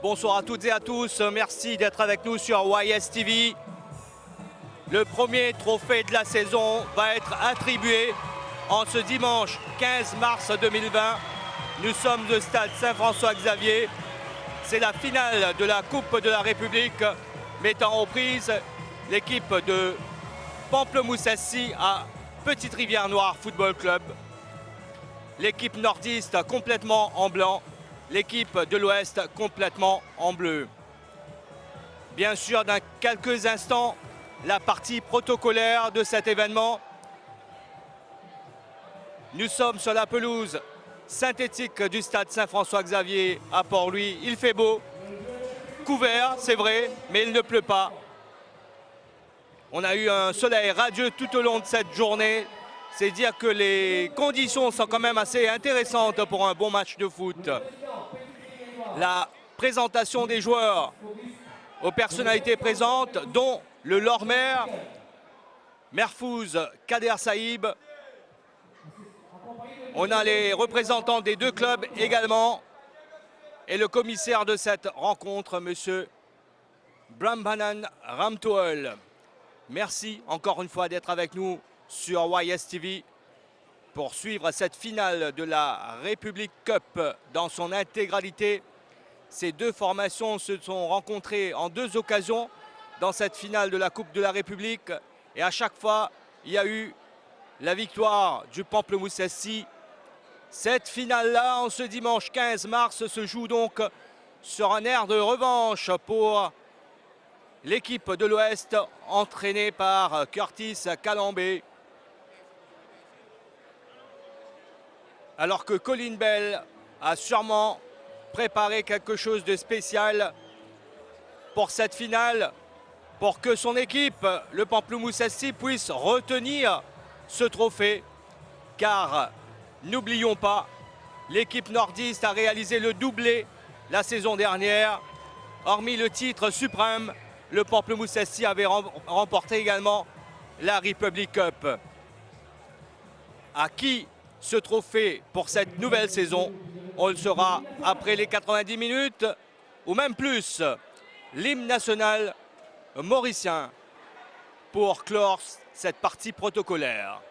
Bonsoir à toutes et à tous, merci d'être avec nous sur YSTV. Le premier trophée de la saison va être attribué en ce dimanche 15 mars 2020. Nous sommes au stade Saint-François-Xavier. C'est la finale de la Coupe de la République mettant aux prises l'équipe de Pamplemousse-Assis à Petite-Rivière-Noire Football Club. L'équipe nordiste complètement en blanc. L'équipe de l'Ouest complètement en bleu. Bien sûr, dans quelques instants, la partie protocolaire de cet événement. Nous sommes sur la pelouse synthétique du stade Saint-François-Xavier à Port-Louis. Il fait beau, couvert, c'est vrai, mais il ne pleut pas. On a eu un soleil radieux tout au long de cette journée. C'est dire que les conditions sont quand même assez intéressantes pour un bon match de foot. La présentation des joueurs aux personnalités présentes, dont le Lormer, Merfouz Kader Saïb. On a les représentants des deux clubs également. Et le commissaire de cette rencontre, M. Brambanan Ramtoel. Merci encore une fois d'être avec nous sur YSTV pour suivre cette finale de la République Cup dans son intégralité. Ces deux formations se sont rencontrées en deux occasions dans cette finale de la Coupe de la République. Et à chaque fois, il y a eu la victoire du Pamplemousse-Assis. Cette finale-là, en ce dimanche 15 mars, se joue donc sur un air de revanche pour l'équipe de l'Ouest, entraînée par Curtis Calambé. Alors que Colin Bell a sûrement préparé quelque chose de spécial pour cette finale, pour que son équipe, le Pamplemousse-Assis, puisse retenir ce trophée. Car, n'oublions pas, l'équipe nordiste a réalisé le doublé la saison dernière. Hormis le titre suprême, le Pamplemousse-Assis avait remporté également la Republic Cup. À qui ce trophée pour cette nouvelle saison? On le saura après les 90 minutes ou même plus. L'hymne national mauricien pour clore cette partie protocolaire.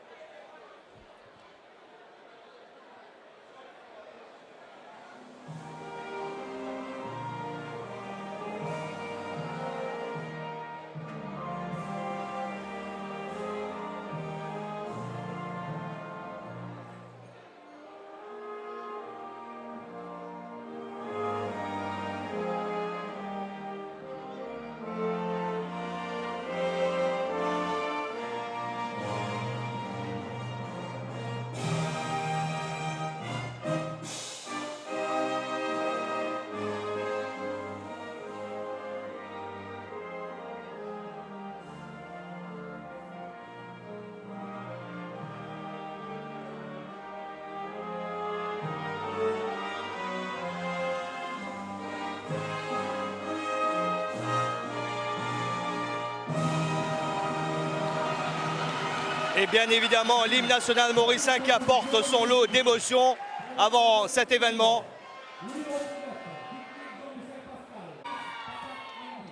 Et bien évidemment, l'hymne national mauricien qui apporte son lot d'émotions avant cet événement.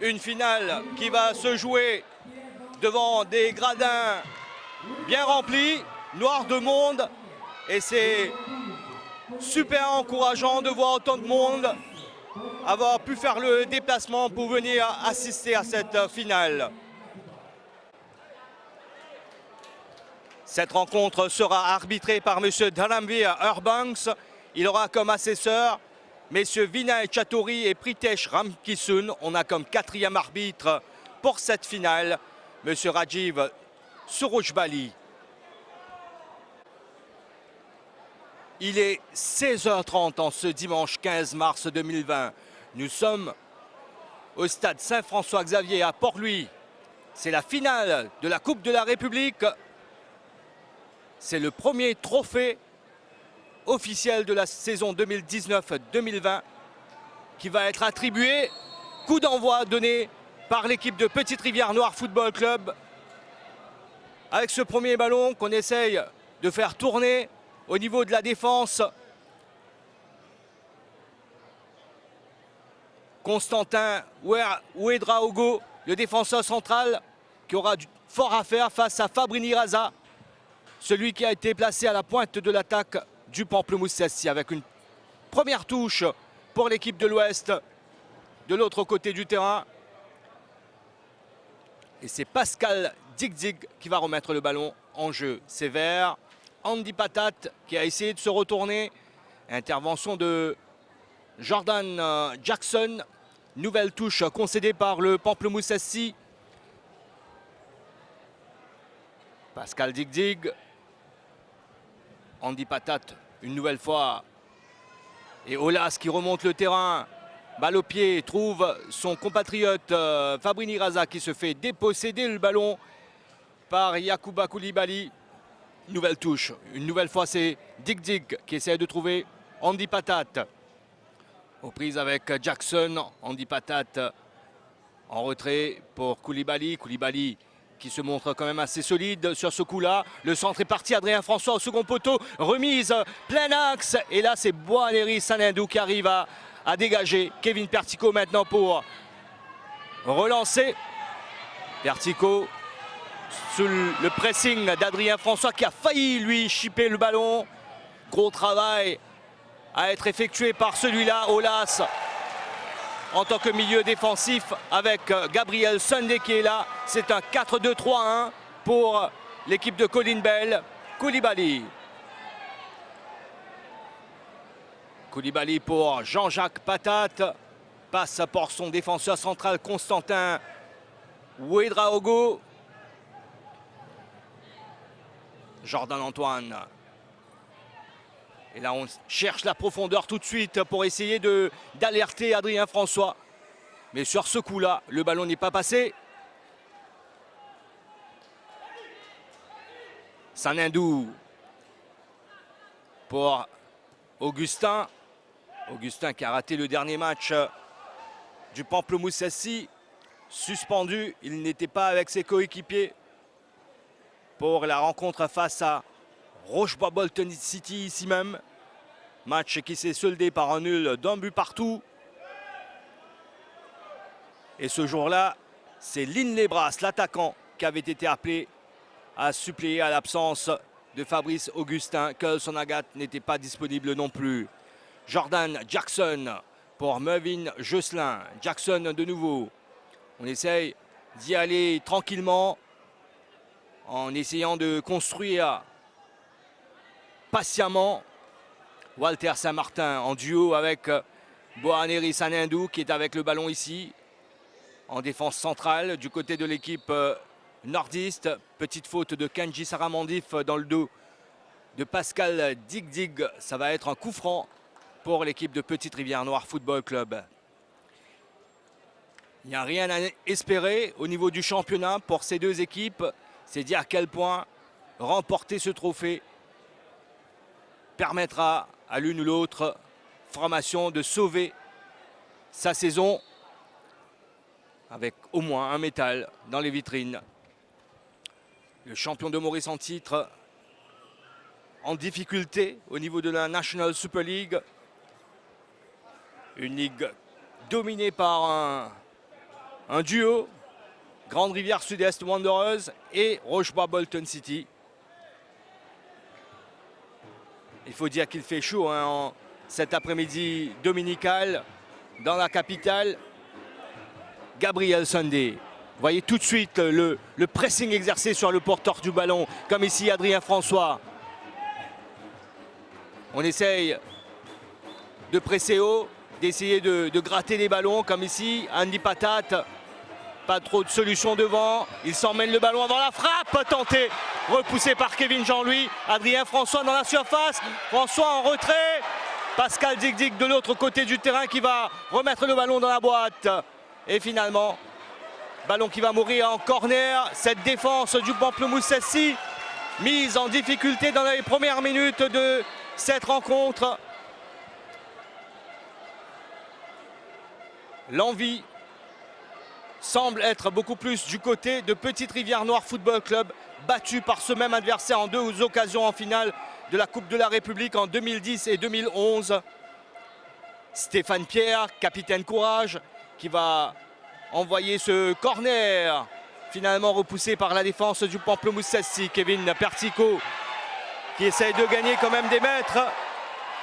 Une finale qui va se jouer devant des gradins bien remplis, noirs de monde. Et c'est super encourageant de voir autant de monde avoir pu faire le déplacement pour venir assister à cette finale. Cette rencontre sera arbitrée par M. Dharamveer Urbanks. Il aura comme assesseurs M. Vinay Chaudhuri et Pritesh Ramkisun. On a comme quatrième arbitre pour cette finale M. Rajiv Surujbali. Il est 16h30 en ce dimanche 15 mars 2020. Nous sommes au stade Saint-François-Xavier à Port-Louis. C'est la finale de la Coupe de la République. C'est le premier trophée officiel de la saison 2019-2020 qui va être attribué coup d'envoi donné par l'équipe de Petite-Rivière Noire Football Club. Avec ce premier ballon qu'on essaye de faire tourner au niveau de la défense. Constantin Ouedraogo, le défenseur central, qui aura du fort à faire face à Fabrini Raza, celui qui a été placé à la pointe de l'attaque du Pamplemousse Sassy, avec une première touche pour l'équipe de l'Ouest de l'autre côté du terrain. Et c'est Pascal Digdig qui va remettre le ballon en jeu. C'est vers Andy Patat qui a essayé de se retourner. Intervention de Jordan Jackson. Nouvelle touche concédée par le Pamplemousse Sassy. Pascal Digdig. Andy Patat une nouvelle fois. Et Olas qui remonte le terrain. Balle au pied, trouve son compatriote Fabrini Raza qui se fait déposséder le ballon par Yacouba Koulibaly. Nouvelle touche. Une nouvelle fois, c'est Digdig qui essaie de trouver Andy Patat. Aux prises avec Jackson. Andy Patat en retrait pour Koulibaly. Koulibaly qui se montre quand même assez solide sur ce coup-là. Le centre est parti. Adrien François au second poteau. Remise plein axe. Et là, c'est Boaneri Sanindou qui arrive à dégager. Kevin Pertico maintenant pour relancer. Pertico sous le pressing d'Adrien François qui a failli lui chipper le ballon. Gros travail à être effectué par celui-là, Olas, en tant que milieu défensif avec Gabriel Sunday qui est là. C'est un 4-2-3-1 pour l'équipe de Colin Bell. Koulibaly. Koulibaly pour Jean-Jacques Patat. Passe pour son défenseur central Constantin Ouedraogo. Jordan Antoine. Et là, on cherche la profondeur tout de suite pour essayer d'alerter Adrien François. Mais sur ce coup-là, le ballon n'est pas passé. Sanindou pour Augustin. Augustin qui a raté le dernier match du Pamplemousse Sassy. Suspendu, il n'était pas avec ses coéquipiers pour la rencontre face à Rochebois-Bolton City ici même. Match qui s'est soldé par un nul d'un but partout. Et ce jour-là, c'est Lynn Lebras, l'attaquant, qui avait été appelé à suppléer à l'absence de Fabrice Augustin. Kelson Agathe n'était pas disponible non plus. Jordan Jackson pour Mervyn Josselin. Jackson de nouveau. On essaye d'y aller tranquillement en essayant de construire patiemment. Walter Saint-Martin en duo avec Boaneri Sanindou qui est avec le ballon ici en défense centrale du côté de l'équipe nordiste. Petite faute de Kenji Saramandif dans le dos de Pascal Digdig. Ça va être un coup franc pour l'équipe de Petite-Rivière Noire Football Club. Il n'y a rien à espérer au niveau du championnat pour ces deux équipes. C'est dire à quel point remporter ce trophée permettra à l'une ou l'autre formation de sauver sa saison avec au moins un métal dans les vitrines. Le champion de Maurice en titre en difficulté au niveau de la National Super League. Une ligue dominée par un duo, Grande Rivière Sud-Est Wanderers et Rochebois-Bolton City. Il faut dire qu'il fait chaud en cet après-midi dominical dans la capitale. Gabriel Sunday. Vous voyez tout de suite le pressing exercé sur le porteur du ballon, comme ici Adrien François. On essaye de presser haut, d'essayer de gratter les ballons, comme ici Andy Patat. Pas trop de solutions devant. Il s'emmène le ballon avant la frappe tentée. Repoussé par Kevin Jean-Louis. Adrien François dans la surface. François en retrait. Pascal Digdig de l'autre côté du terrain qui va remettre le ballon dans la boîte. Et finalement, ballon qui va mourir en corner. Cette défense du Pamplemousse Sassy mise en difficulté dans les premières minutes de cette rencontre. L'envie semble être beaucoup plus du côté de Petite Rivière Noire Football Club, battu par ce même adversaire en 2 occasions en finale de la Coupe de la République en 2010 et 2011. Stéphane Pierre, capitaine courage, qui va envoyer ce corner, finalement repoussé par la défense du Pamplemousse Cessy. Kevin Pertico qui essaye de gagner quand même des mètres,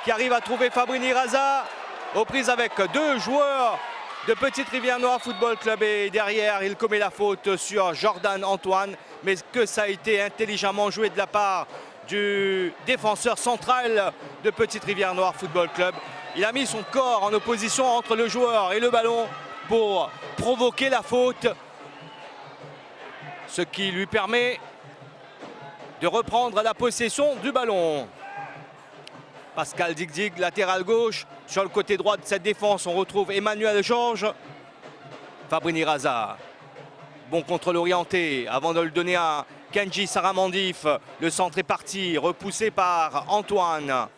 qui arrive à trouver Fabrini Raza, aux prises avec 2 joueurs de Petite Rivière Noire Football Club, et derrière il commet la faute sur Jordan Antoine, mais que ça a été intelligemment joué de la part du défenseur central de Petite Rivière Noire Football Club. Il a mis son corps en opposition entre le joueur et le ballon pour provoquer la faute, ce qui lui permet de reprendre la possession du ballon. Pascal Digdig, latéral gauche. Sur le côté droit de cette défense, on retrouve Emmanuel Georges. Fabrini Raza. Bon contrôle orienté avant de le donner à Kenji Saramandif. Le centre est parti, repoussé par Antoine.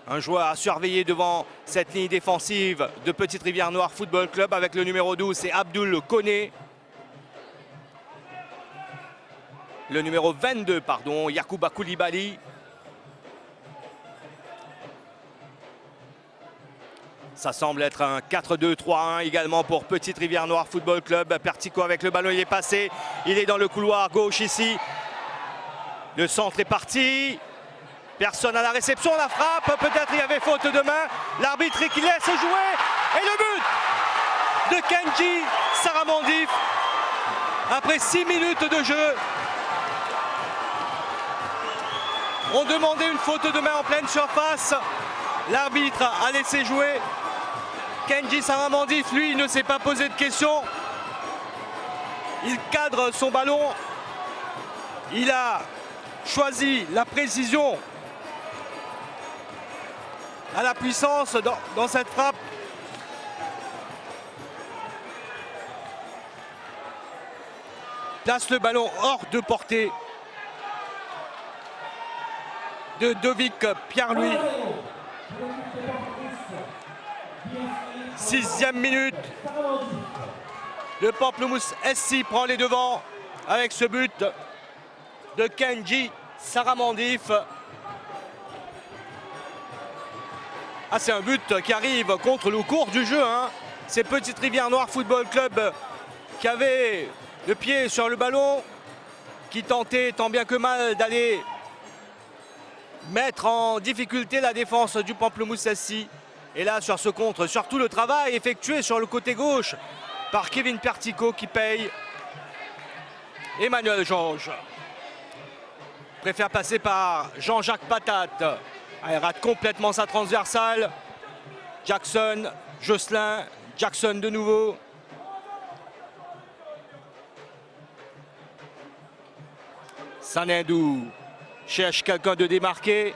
Un joueur à surveiller devant cette ligne défensive de Petite Rivière Noire Football Club avec le numéro 12, c'est Abdul Koné. Le numéro 22, pardon, Yacouba Koulibaly. Ça semble être un 4-2-3-1 également pour Petite Rivière Noire Football Club. Pertico avec le ballon, il est passé. Il est dans le couloir gauche ici. Le centre est parti. Personne à la réception, la frappe. Peut-être il y avait faute de main. L'arbitre qui laisse jouer. Et le but de Kenji Saramandif. Après 6 minutes de jeu. On demandait une faute de main en pleine surface. L'arbitre a laissé jouer. Kenji Saramandif, lui, ne s'est pas posé de questions. Il cadre son ballon. Il a choisi la précision à la puissance dans cette frappe. Place le ballon hors de portée de Dovic Pierre-Louis. 6e minute. Le Pamplemousse SC prend les devants avec ce but de Kenji Saramandif. Ah, c'est un but qui arrive contre le cours du jeu, hein. C'est Petite Rivière Noire Football Club qui avait le pied sur le ballon, qui tentait tant bien que mal d'aller mettre en difficulté la défense du Pamplemousse SC. Et là, sur ce contre, surtout le travail effectué sur le côté gauche par Kevin Pertico qui paye. Emmanuel Georges préfère passer par Jean-Jacques Patate. Il rate complètement sa transversale. Jackson, Jocelyn, Jackson de nouveau. Sanindou cherche quelqu'un de démarqué.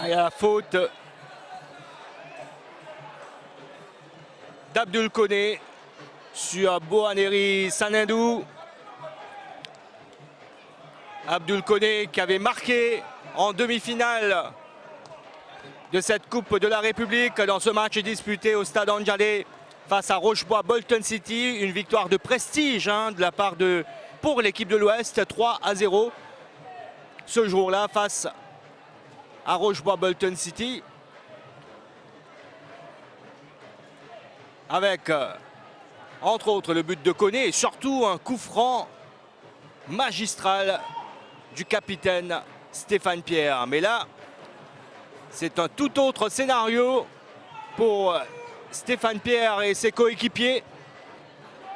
Il y a la faute d'Abdul Koné sur Boaneri Sanindou. Abdul Koné qui avait marqué en demi-finale de cette Coupe de la République dans ce match disputé au Stade Andjalé face à Rochebois Bolton City. Une victoire de prestige de la part pour l'équipe de l'Ouest, 3-0 ce jour-là face à Rochebois Bolton City. Avec entre autres le but de Koné et surtout un coup franc magistral du capitaine Stéphane Pierre. Mais là, c'est un tout autre scénario pour Stéphane Pierre et ses coéquipiers.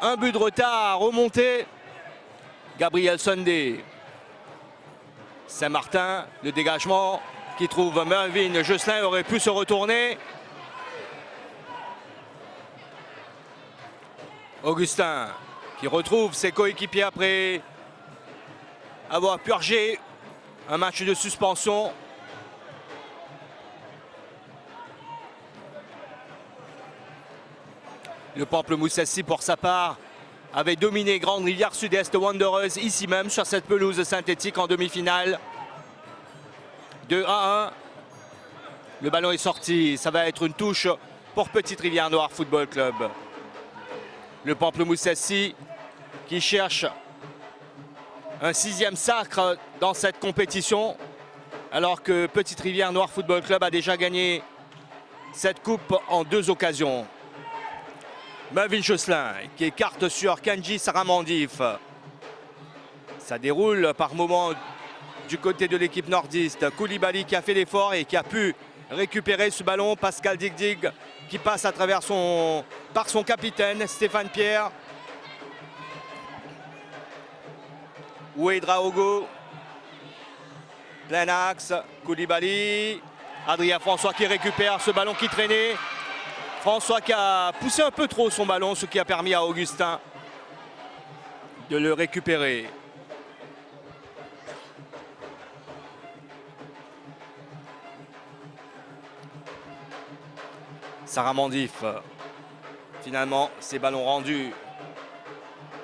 Un but de retard à remonter. Gabriel Sunday. Saint-Martin, le dégagement qui trouve Mervyn Jocelyn, aurait pu se retourner. Augustin qui retrouve ses coéquipiers après avoir purgé un match de suspension. Le Pamplemousse SC pour sa part avait dominé Grande Rivière Sud-Est Wanderers ici même sur cette pelouse synthétique en demi-finale. 2-1. Le ballon est sorti, ça va être une touche pour Petite Rivière Noire Football Club. Le Pamplemousse SC qui cherche un 6e sacre dans cette compétition, alors que Petite Rivière Noire Football Club a déjà gagné cette coupe en 2 occasions. Melvin Josselin qui écarte sur Kenji Saramandif. Ça déroule par moments du côté de l'équipe nordiste. Koulibaly qui a fait l'effort et qui a pu récupérer ce ballon. Pascal Digdig qui passe à travers par son capitaine Stéphane Pierre. Ouedra Ogo. Plein axe. Koulibaly. Adrien François qui récupère ce ballon qui traînait. François qui a poussé un peu trop son ballon, ce qui a permis à Augustin de le récupérer. Saramandif, finalement, ces ballons rendus.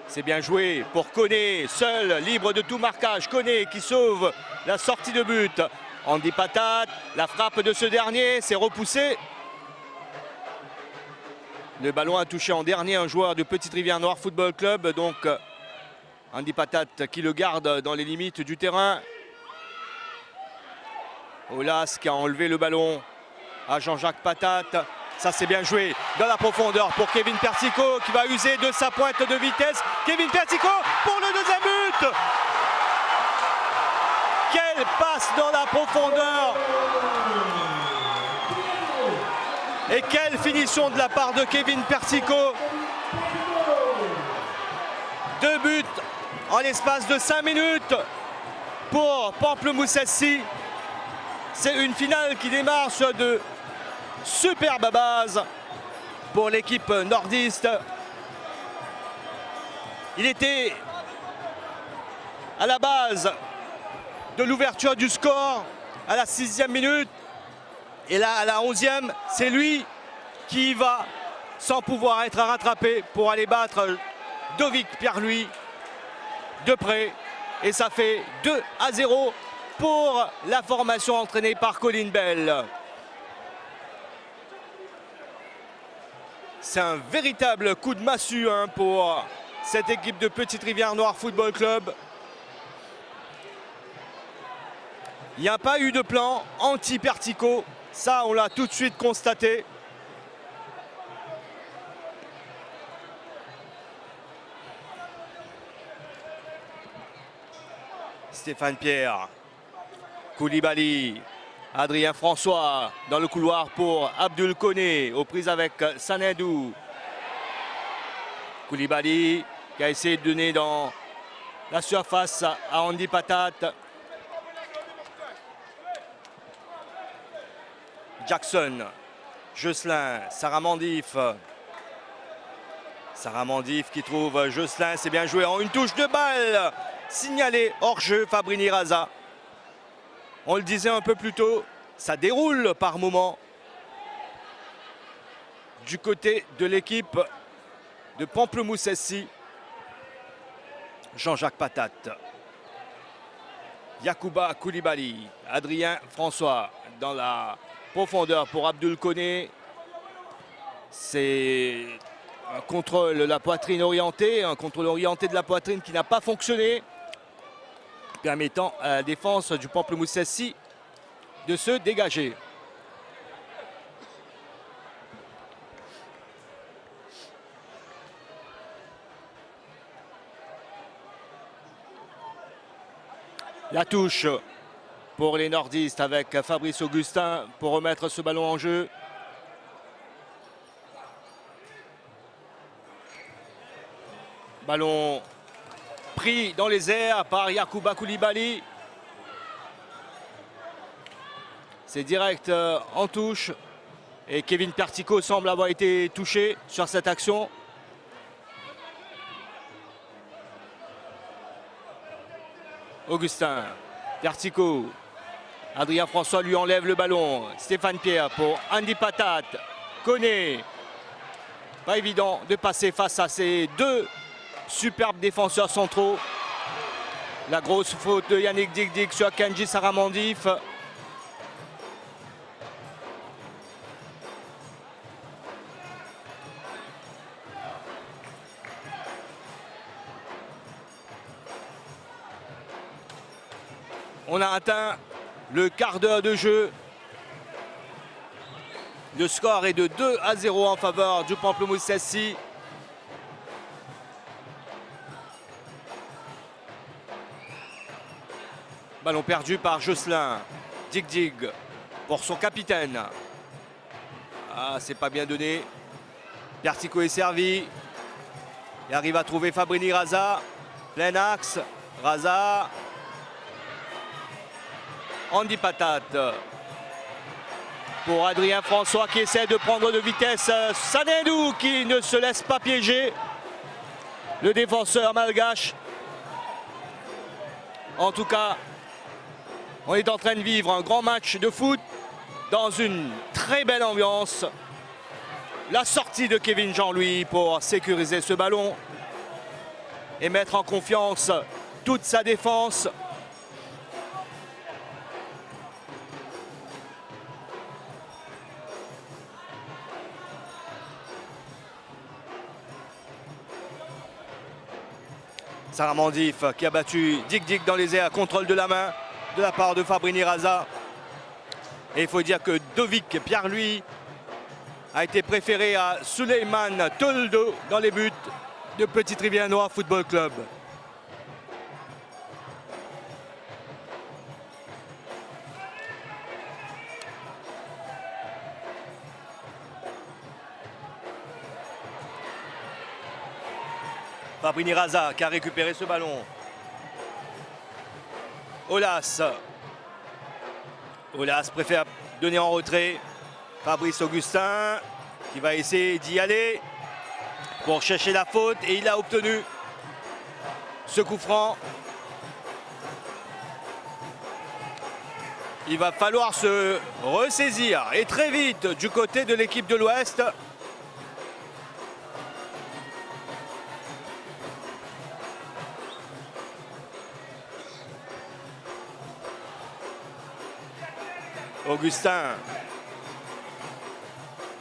C'est bien joué pour Koné, seul, libre de tout marquage. Koné qui sauve la sortie de but. Andy Patat, la frappe de ce dernier, c'est repoussé. Le ballon a touché en dernier un joueur de Petite Rivière Noire Football Club. Donc, Andy Patat qui le garde dans les limites du terrain. Olas qui a enlevé le ballon à Jean-Jacques Patat. Ça, c'est bien joué dans la profondeur pour Kevin Persico qui va user de sa pointe de vitesse. Kevin Persico pour le 2e but. Quelle passe dans la profondeur. Et quelle finition de la part de Kevin Persico. 2 buts en l'espace de 5 minutes pour Pamplemousse SC. C'est une finale qui démarre sur de superbes bases pour l'équipe nordiste. Il était à la base de l'ouverture du score à la 6e minute. Et là, à la 11e, c'est lui qui va, sans pouvoir être rattrapé, pour aller battre Dovic Pierre-Louis de près. Et ça fait 2-0 pour la formation entraînée par Colin Bell. C'est un véritable coup de massue pour cette équipe de Petite Rivière Noire Football Club. Il n'y a pas eu de plan anti-Pertico. Ça, on l'a tout de suite constaté. Stéphane Pierre, Koulibaly, Adrien François dans le couloir pour Abdul Koné, aux prises avec Sanedou. Koulibaly qui a essayé de donner dans la surface à Andy Patat. Jackson, Josselin, Saramandif. Saramandif qui trouve Josselin, c'est bien joué en une touche de balle. Signalé hors-jeu, Fabrini Raza. On le disait un peu plus tôt, ça déroule par moment du côté de l'équipe de Pamplemousse SC. Jean-Jacques Patat. Yacouba Koulibaly, Adrien François dans la profondeur pour Abdul Koné. C'est un contrôle de la poitrine orientée, un contrôle orienté de la poitrine qui n'a pas fonctionné, permettant à la défense du Pamplemousse SC de se dégager. La touche pour les nordistes avec Fabrice Augustin pour remettre ce ballon en jeu. Ballon pris dans les airs par Yacouba Koulibaly. C'est direct en touche. Et Kevin Pertico semble avoir été touché sur cette action. Augustin, Pertico. Adrien François lui enlève le ballon. Stéphane Pierre pour Andy Patat. Koné. Pas évident de passer face à ces deux superbes défenseurs centraux. La grosse faute de Yannick Digdig sur Kenji Saramandif. On a atteint le quart d'heure de jeu. Le score est de 2-0 en faveur du Pamplemousse SC. Ballon perdu par Josselin. Dig pour son capitaine. Ah, c'est pas bien donné. Pertico est servi. Il arrive à trouver Fabrini Raza. Plein axe. Raza. Andy Patate. Pour Adrien François qui essaie de prendre de vitesse. Sanedou qui ne se laisse pas piéger. Le défenseur malgache. En tout cas, on est en train de vivre un grand match de foot dans une très belle ambiance. La sortie de Kevin Jean-Louis pour sécuriser ce ballon et mettre en confiance toute sa défense. Sarah Mandif qui a battu Dig dans les airs, contrôle de la main de la part de Fabrini Raza. Et il faut dire que Dovic Pierre-Louis a été préféré à Suleiman Toldo dans les buts de Petite Rivière Noire Football Club. Fabrini Raza qui a récupéré ce ballon. Olas. Olas préfère donner en retrait. Fabrice Augustin qui va essayer d'y aller pour chercher la faute et il a obtenu ce coup franc. Il va falloir se ressaisir et très vite du côté de l'équipe de l'Ouest. Augustin,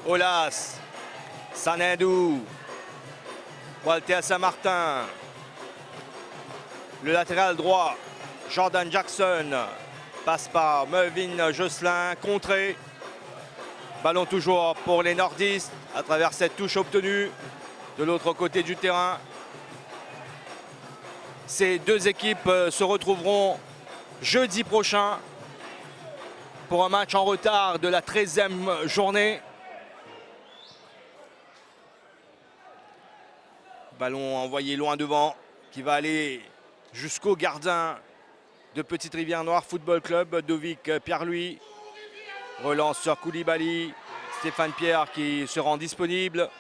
Olas, Sanedou, Walter Saint-Martin, le latéral droit, Jordan Jackson, passe par Melvin Josselin, contré. Ballon toujours pour les nordistes à travers cette touche obtenue de l'autre côté du terrain. Ces deux équipes se retrouveront jeudi prochain pour un match en retard de la 13e journée. Ballon envoyé loin devant qui va aller jusqu'au gardien de Petite Rivière Noire Football Club, Dovic Pierre-Louis. Relance sur Koulibaly, Stéphane Pierre qui se rend disponible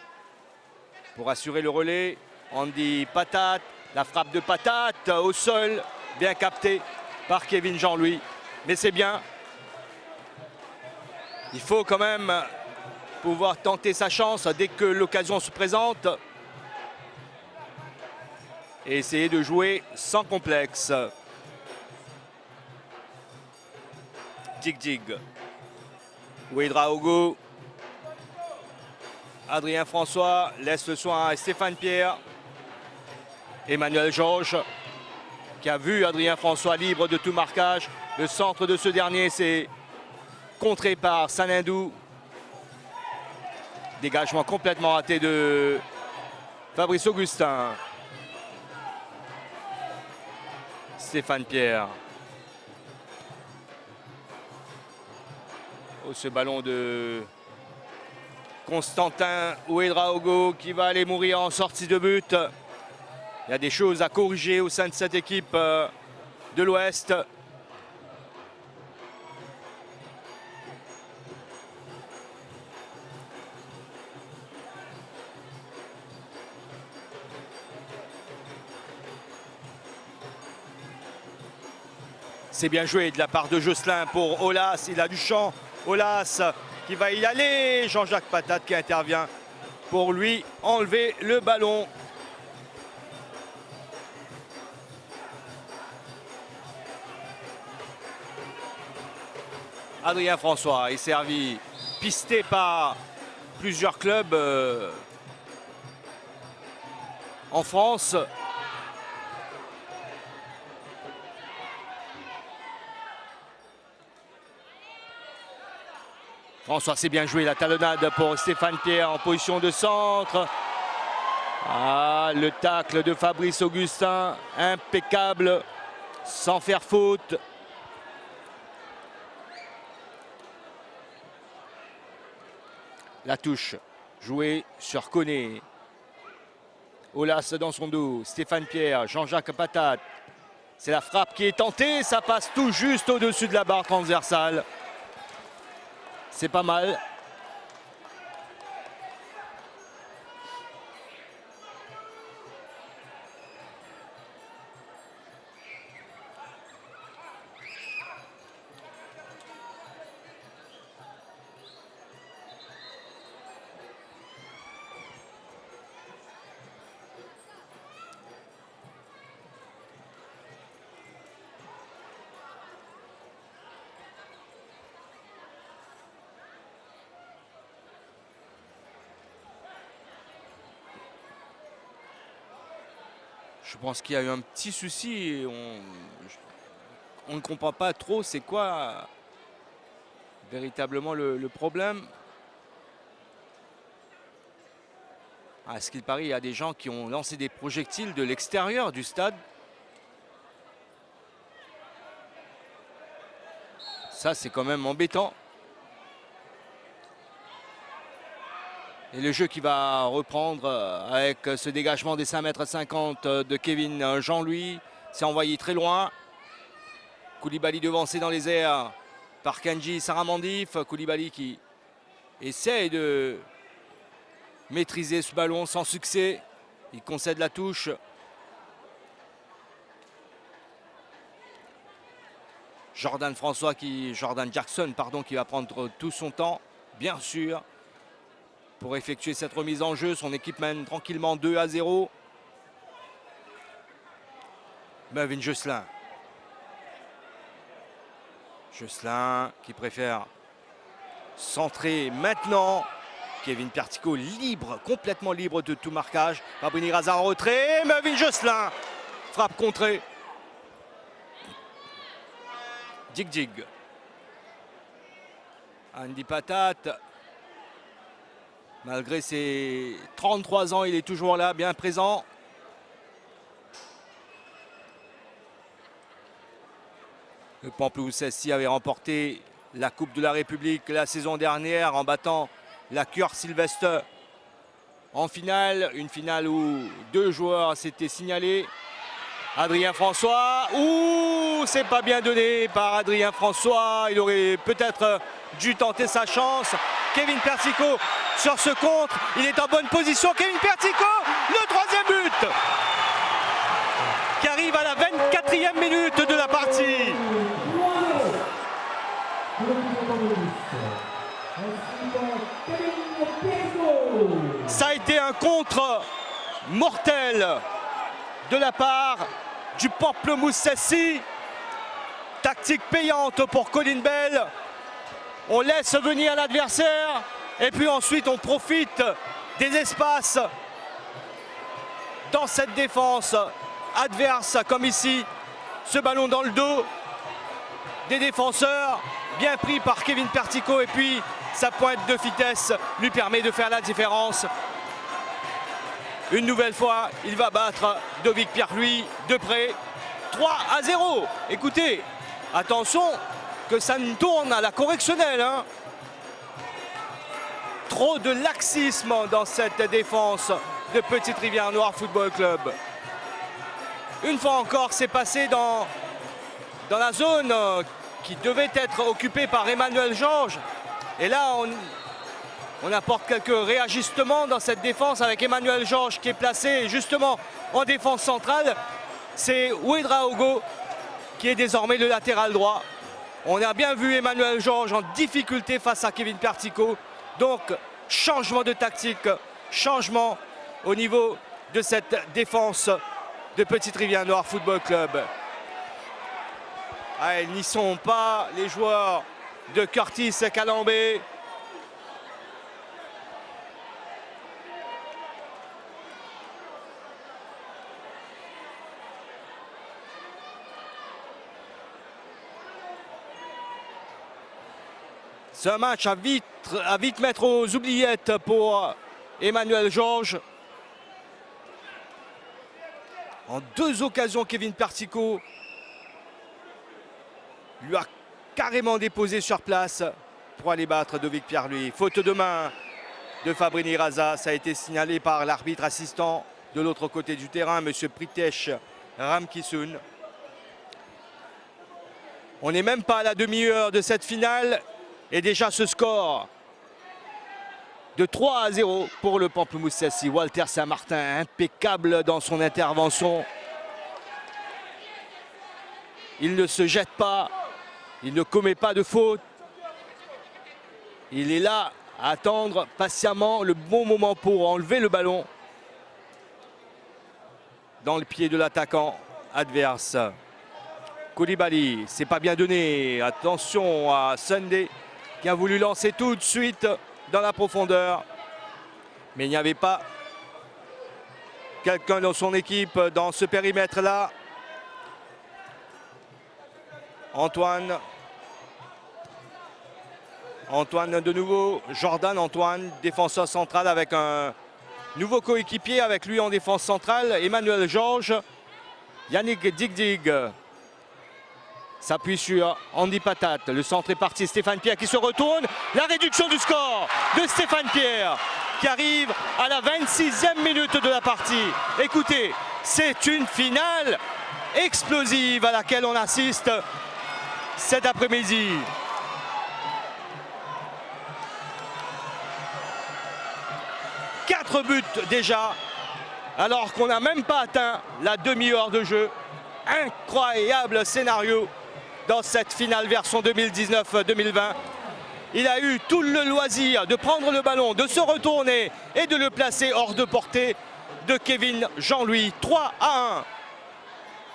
pour assurer le relais. Andy Patate, la frappe de Patate au sol, bien capté par Kevin Jean-Louis. Mais c'est bien. Il faut quand même pouvoir tenter sa chance dès que l'occasion se présente et essayer de jouer sans complexe. Dig. Ouedraogo. Adrien François laisse le soin à Stéphane Pierre. Emmanuel Georges qui a vu Adrien François libre de tout marquage. Le centre de ce dernier, c'est contré par Sanedou. Dégagement complètement raté de Fabrice Augustin. Stéphane Pierre. Oh, ce ballon de Constantin Ouedraogo qui va aller mourir en sortie de but. Il y a des choses à corriger au sein de cette équipe de l'Ouest. C'est bien joué de la part de Josselin pour Olas. Il a du champ. Olas qui va y aller. Jean-Jacques Patate qui intervient pour lui enlever le ballon. Adrien François est servi, pisté par plusieurs clubs en France. François, c'est bien joué, la talonnade pour Stéphane Pierre en position de centre. Ah, le tacle de Fabrice Augustin, impeccable, sans faire faute. La touche, jouée sur Koné. Olas dans son dos, Stéphane Pierre, Jean-Jacques Patate. C'est la frappe qui est tentée, ça passe tout juste au-dessus de la barre transversale. C'est pas mal. Je pense qu'il y a eu un petit souci et on ne comprend pas trop c'est quoi véritablement le problème. À ce qu'il paraît, il y a des gens qui ont lancé des projectiles de l'extérieur du stade. Ça, c'est quand même embêtant. Et le jeu qui va reprendre avec ce dégagement des 5,50 m de Kevin Jean-Louis. C'est envoyé très loin. Koulibaly devancé dans les airs par Kandji Saramandif. Koulibaly qui essaie de maîtriser ce ballon sans succès. Il concède la touche. Jordan Jackson, pardon, qui va prendre tout son temps, bien sûr, pour effectuer cette remise en jeu. Son équipe mène tranquillement 2-0. Mervyn Josselin. Josselin qui préfère centrer maintenant. Kevin Pertico libre, complètement libre de tout marquage. Fabrini Raza en retrait. Mervyn Josselin. Frappe contrée. Jig. Andy Patate. Malgré ses 33 ans, il est toujours là, bien présent. Le Pampelous SC avait remporté la Coupe de la République la saison dernière en battant la Cure Sylvestre en finale. Une finale où 2 joueurs s'étaient signalés. Adrien François. Ouh, c'est pas bien donné par Adrien François. Il aurait peut-être dû tenter sa chance. Kevin Pertico sur ce contre. Il est en bonne position. Kevin Pertico, le 3e but qui arrive à la 24e minute de la partie. Ça a été un contre mortel de la part du Pamplemousse SC. Tactique payante pour Colin Bell. On laisse venir l'adversaire et puis ensuite on profite des espaces dans cette défense adverse comme ici. Ce ballon dans le dos des défenseurs, bien pris par Kevin Pertico, et puis sa pointe de vitesse lui permet de faire la différence. Une nouvelle fois, il va battre Dovic Pierre-Louis de près. 3-0. Écoutez, attention que ça ne tourne à la correctionnelle, hein. Trop de laxisme dans cette défense de Petite Rivière Noire Football Club. Une fois encore, c'est passé dans la zone qui devait être occupée par Emmanuel Georges. Et là, on apporte quelques réajustements dans cette défense avec Emmanuel Georges qui est placé justement en défense centrale. C'est Ouedraogo qui est désormais le latéral droit. On a bien vu Emmanuel Georges en difficulté face à Kevin Pertico. Donc, changement de tactique, changement au niveau de cette défense de Petite Rivière Noire Football Club. Ah, ils n'y sont pas, les joueurs de Curtis Calambé. C'est un match à vite mettre aux oubliettes pour Emmanuel Georges. En 2 occasions, Kevin Pertico lui a carrément déposé sur place pour aller battre Dovik Pierre-Louis. Faute de main de Fabrini Raza. Ça a été signalé par l'arbitre assistant de l'autre côté du terrain, M. Pritesh Ramkisoon. On n'est même pas à la demi-heure de cette finale. Et déjà ce score de 3-0 pour le Pamplemousse Sassy. Walter Saint-Martin, impeccable dans son intervention. Il ne se jette pas, il ne commet pas de faute. Il est là à attendre patiemment le bon moment pour enlever le ballon dans le pied de l'attaquant adverse. Koulibaly, c'est pas bien donné. Attention à Sunday qui a voulu lancer tout de suite dans la profondeur. Mais il n'y avait pas quelqu'un dans son équipe dans ce périmètre-là. Antoine de nouveau. Jordan Antoine, défenseur central avec un nouveau coéquipier avec lui en défense centrale. Emmanuel Georges. Yannick Digdig s'appuie sur Andy Patat. Le centre est parti. Stéphane Pierre qui se retourne. La réduction du score de Stéphane Pierre qui arrive à la 26e minute de la partie. Écoutez, c'est une finale explosive à laquelle on assiste cet après-midi. Quatre buts déjà, alors qu'on n'a même pas atteint la demi-heure de jeu. Incroyable scénario dans cette finale version 2019-2020. Il a eu tout le loisir de prendre le ballon, de se retourner et de le placer hors de portée de Kevin Jean-Louis. 3-1.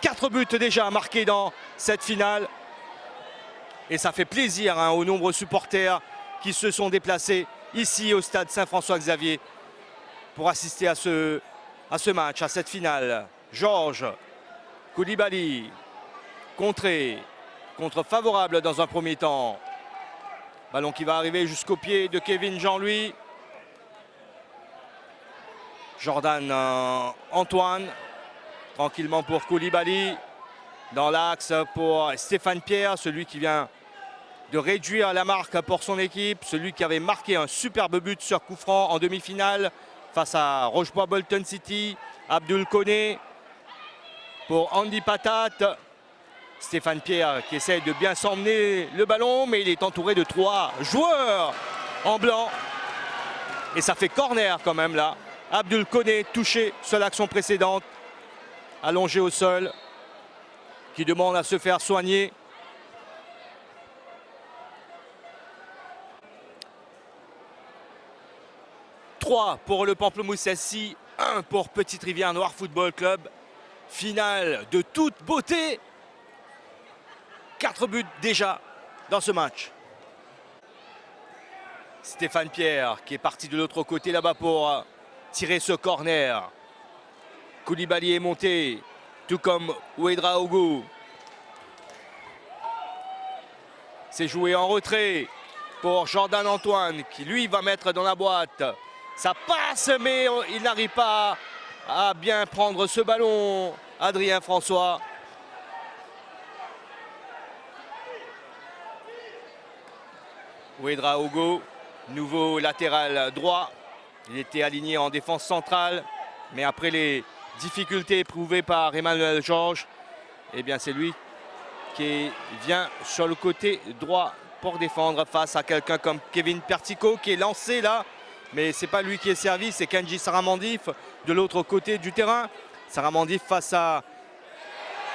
4 buts déjà marqués dans cette finale. Et ça fait plaisir aux nombreux supporters qui se sont déplacés ici au stade Saint-François-Xavier pour assister à ce match, à cette finale. Georges, Koulibaly, contre favorable dans un premier temps. Ballon qui va arriver jusqu'au pied de Kevin Jean-Louis. Jordan Antoine, tranquillement pour Koulibaly. Dans l'axe pour Stéphane Pierre, celui qui vient de réduire la marque pour son équipe. Celui qui avait marqué un superbe but sur coup franc en demi-finale face à Rochebois-Bolton City. Abdul Koné pour Andy Patat. Stéphane Pierre qui essaie de bien s'emmener le ballon, mais il est entouré de 3 joueurs en blanc. Et ça fait corner quand même là. Abdul Koné touché sur l'action précédente, allongé au sol, qui demande à se faire soigner. Trois pour le Pamplemousse Sassy, 1 pour Petite Rivière Noire Football Club. Finale de toute beauté. 4 buts déjà dans ce match. Stéphane Pierre qui est parti de l'autre côté là-bas pour tirer ce corner. Koulibaly est monté, tout comme Ouedraogo. C'est joué en retrait pour Jordan Antoine qui lui va mettre dans la boîte. Ça passe mais il n'arrive pas à bien prendre ce ballon. Adrien François. Ouedraogo, nouveau latéral droit. Il était aligné en défense centrale. Mais après les difficultés éprouvées par Emmanuel Georges, eh bien c'est lui qui vient sur le côté droit pour défendre face à quelqu'un comme Kevin Pertico qui est lancé là. Mais c'est pas lui qui est servi, c'est Kenji Saramandif de l'autre côté du terrain. Saramandif face à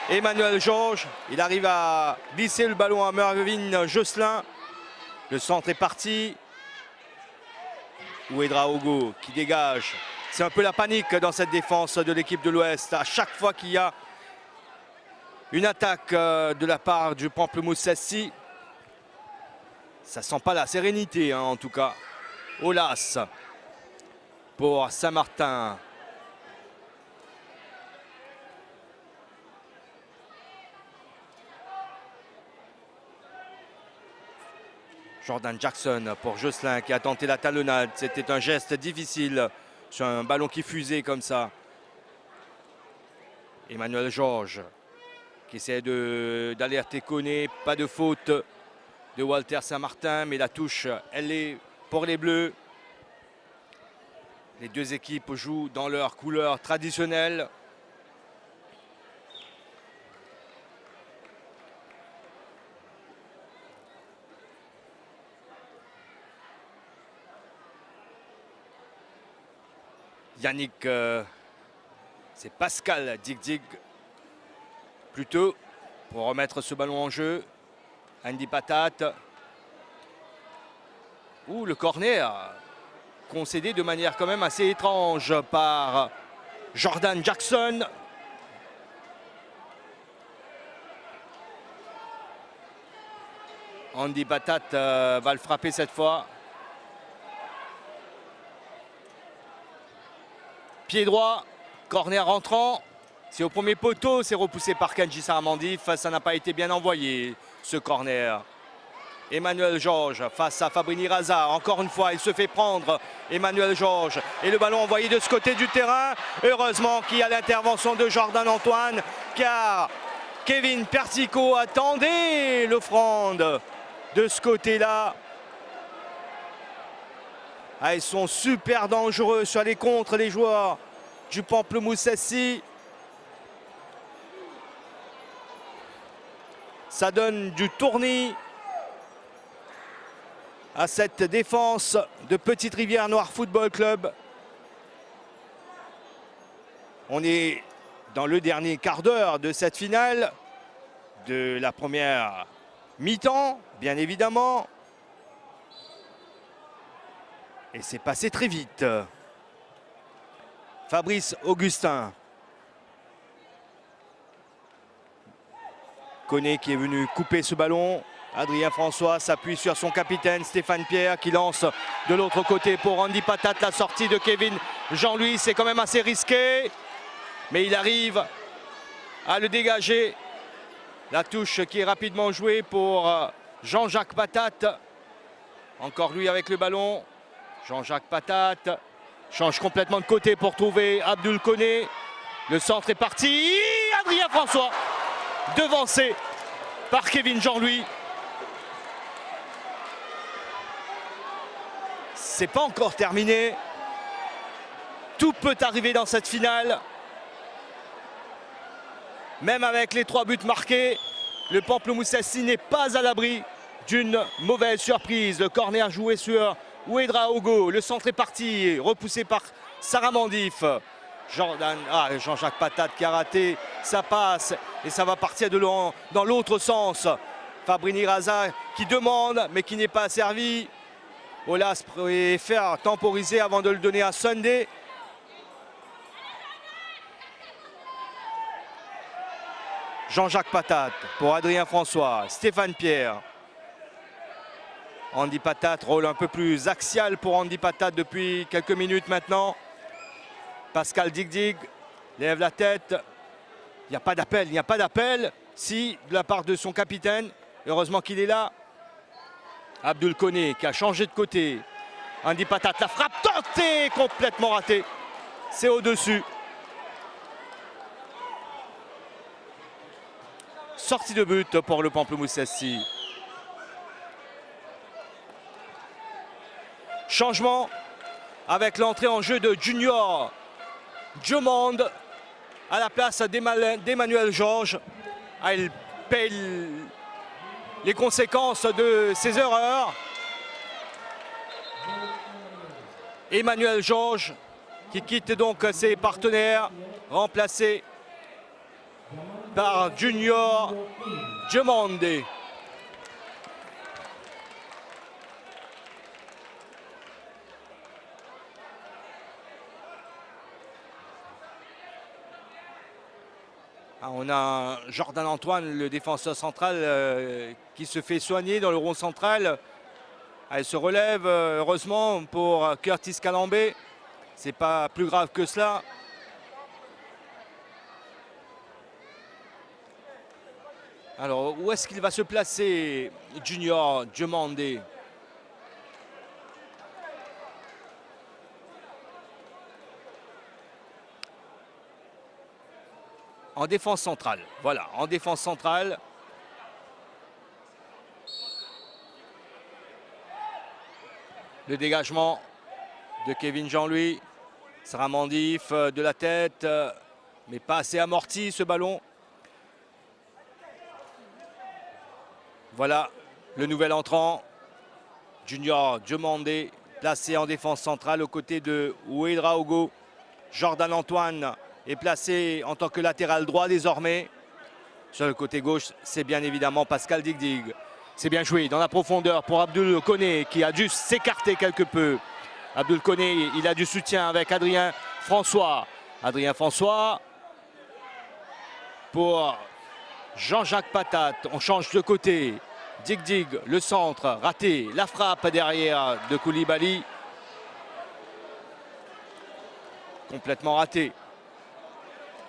Emmanuel Georges. Il arrive à glisser le ballon à Mervyn Josselin. Le centre est parti. Ouedraogo qui dégage. C'est un peu la panique dans cette défense de l'équipe de l'Ouest. À chaque fois qu'il y a une attaque de la part du Pamplemousse Sassy, ça sent pas la sérénité en tout cas. Olas pour Saint-Martin. Jordan Jackson pour Josselin qui a tenté la talonnade. C'était un geste difficile sur un ballon qui fusait comme ça. Emmanuel Georges qui essaie d'alerter Koné. Pas de faute de Walter Saint-Martin, mais la touche, elle est pour les Bleus. Les deux équipes jouent dans leur couleur traditionnelle. Yannick, c'est Pascal Dig plutôt pour remettre ce ballon en jeu. Andy Patate. Ouh, le corner concédé de manière quand même assez étrange par Jordan Jackson. Andy Patate va le frapper cette fois. Pied droit, corner rentrant. C'est au premier poteau, c'est repoussé par Kenji Saramandif. Ça n'a pas été bien envoyé, ce corner. Emmanuel Georges face à Fabrini Raza. Encore une fois, il se fait prendre. Emmanuel Georges. Et le ballon envoyé de ce côté du terrain. Heureusement qu'il y a l'intervention de Jordan Antoine, car Kevin Persico attendait l'offrande de ce côté-là. Ah, ils sont super dangereux sur les contres, les joueurs du Pamplemousse SC. Ça donne du tournis à cette défense de Petite Rivière Noire Football Club. On est dans le dernier quart d'heure de cette finale, de la première mi-temps, bien évidemment. Et c'est passé très vite. Fabrice Augustin. Koné qui est venu couper ce ballon. Adrien François s'appuie sur son capitaine Stéphane Pierre qui lance de l'autre côté pour Andy Patate. La sortie de Kevin Jean-Louis, c'est quand même assez risqué. Mais il arrive à le dégager. La touche qui est rapidement jouée pour Jean-Jacques Patate. Encore lui avec le ballon. Jean-Jacques Patate change complètement de côté pour trouver Abdul Koné. Le centre est parti. Adrien François devancé par Kevin Jean-Louis. C'est pas encore terminé. Tout peut arriver dans cette finale. Même avec les 3 buts marqués, le Pamplemousse SC n'est pas à l'abri d'une mauvaise surprise. Le corner joué sur Ouedra Ogo. Le centre est parti, repoussé par Saramandif. Jean-Jacques Patate qui a raté sa passe. Et ça va partir dans l'autre sens. Fabrini Raza qui demande, mais qui n'est pas servi. Olas préfère temporiser avant de le donner à Sunday. Jean-Jacques Patate pour Adrien François, Stéphane Pierre. Andy Patate, rôle un peu plus axial pour Andy Patate depuis quelques minutes maintenant. Pascal Dig lève la tête. Il n'y a pas d'appel, il n'y a pas d'appel. Si, de la part de son capitaine, heureusement qu'il est là. Abdul Koné qui a changé de côté. Andy Patate, la frappe tentée, complètement ratée. C'est au-dessus. Sortie de but pour le Pamplemousse SC. Changement avec l'entrée en jeu de Junior Diomande à la place d'Emmanuel Georges. Il paye les conséquences de ses erreurs. Emmanuel Georges qui quitte donc ses partenaires, remplacé par Junior Diomande. On a Jordan Antoine, le défenseur central, qui se fait soigner dans le rond central. Elle se relève, heureusement, pour Curtis Calambé. C'est pas plus grave que cela. Alors, où est-ce qu'il va se placer, Junior Diomande? en défense centrale. Voilà, en défense centrale. Le dégagement de Kevin Jean-Louis. Sarah Mandif de la tête, mais pas assez amorti ce ballon. Voilà le nouvel entrant, Junior Diomandé, placé en défense centrale aux côtés de Ouedraogo. Jordan Antoine est placé en tant que latéral droit désormais. Sur le côté gauche, c'est bien évidemment Pascal Digdig. C'est bien joué dans la profondeur pour Abdul Koné qui a dû s'écarter quelque peu. Abdul Koné, il a du soutien avec Adrien François. Adrien François pour Jean-Jacques Patate. On change de côté. Digdig, le centre, raté. La frappe derrière de Koulibaly. Complètement raté.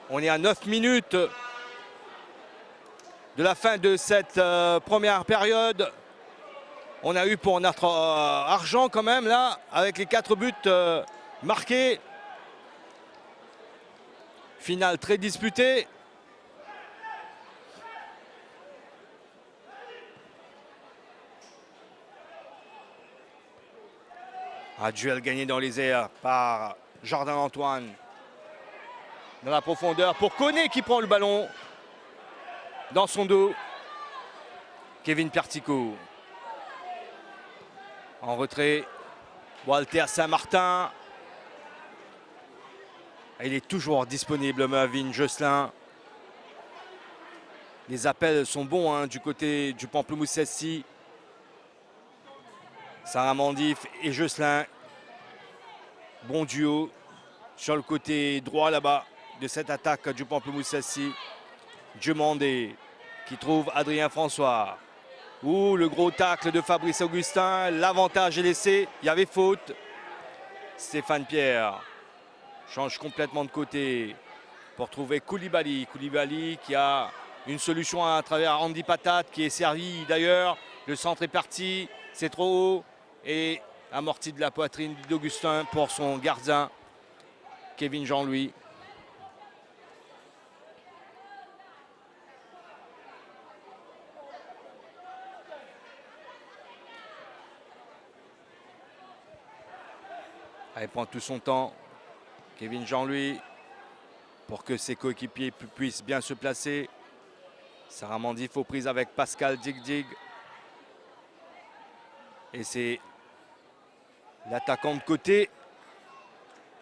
On est à 9 minutes de la fin de cette première période. On a eu pour notre argent quand même là, avec les 4 buts marqués. Finale très disputée. Un duel gagné dans les airs par Jordan Antoine. Dans la profondeur pour Koné qui prend le ballon dans son dos. Kevin Pertico. En retrait, Walter Saint-Martin. Il est toujours disponible, Mervyn Josselin. Les appels sont bons hein, du côté du Pamplemousse SC. Sarah Mandif et Josselin. Bon duo sur le côté droit là-bas de cette attaque du Pamplemousse SC. Diomandé qui trouve Adrien François. Ouh, le gros tacle de Fabrice Augustin. L'avantage est laissé. Il y avait faute. Stéphane Pierre change complètement de côté pour trouver Koulibaly. Koulibaly qui a une solution à travers Andy Patate qui est servi d'ailleurs. Le centre est parti. C'est trop haut. Et amorti de la poitrine d'Augustin pour son gardien Kevin Jean-Louis. Elle prend tout son temps, Kevin Jean-Louis, pour que ses coéquipiers puissent bien se placer. Sarah Mandif aux prises avec Pascal Digdig. Et c'est l'attaquant de côté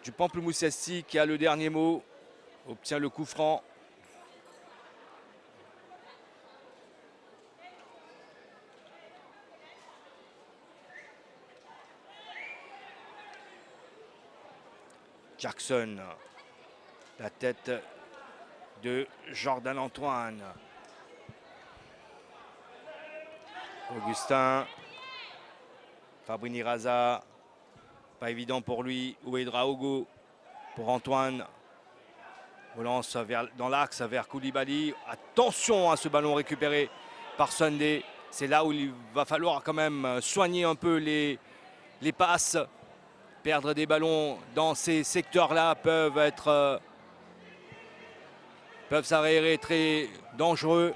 du Pamplemousse SC qui a le dernier mot, obtient le coup franc. Jackson, la tête de Jordan Antoine. Augustin, Fabrini Raza, pas évident pour lui. Ouedraogo pour Antoine. Relance dans l'axe vers Koulibaly. Attention à ce ballon récupéré par Sunday. C'est là où il va falloir quand même soigner un peu les passes. Perdre des ballons dans ces secteurs-là peuvent s'avérer très dangereux.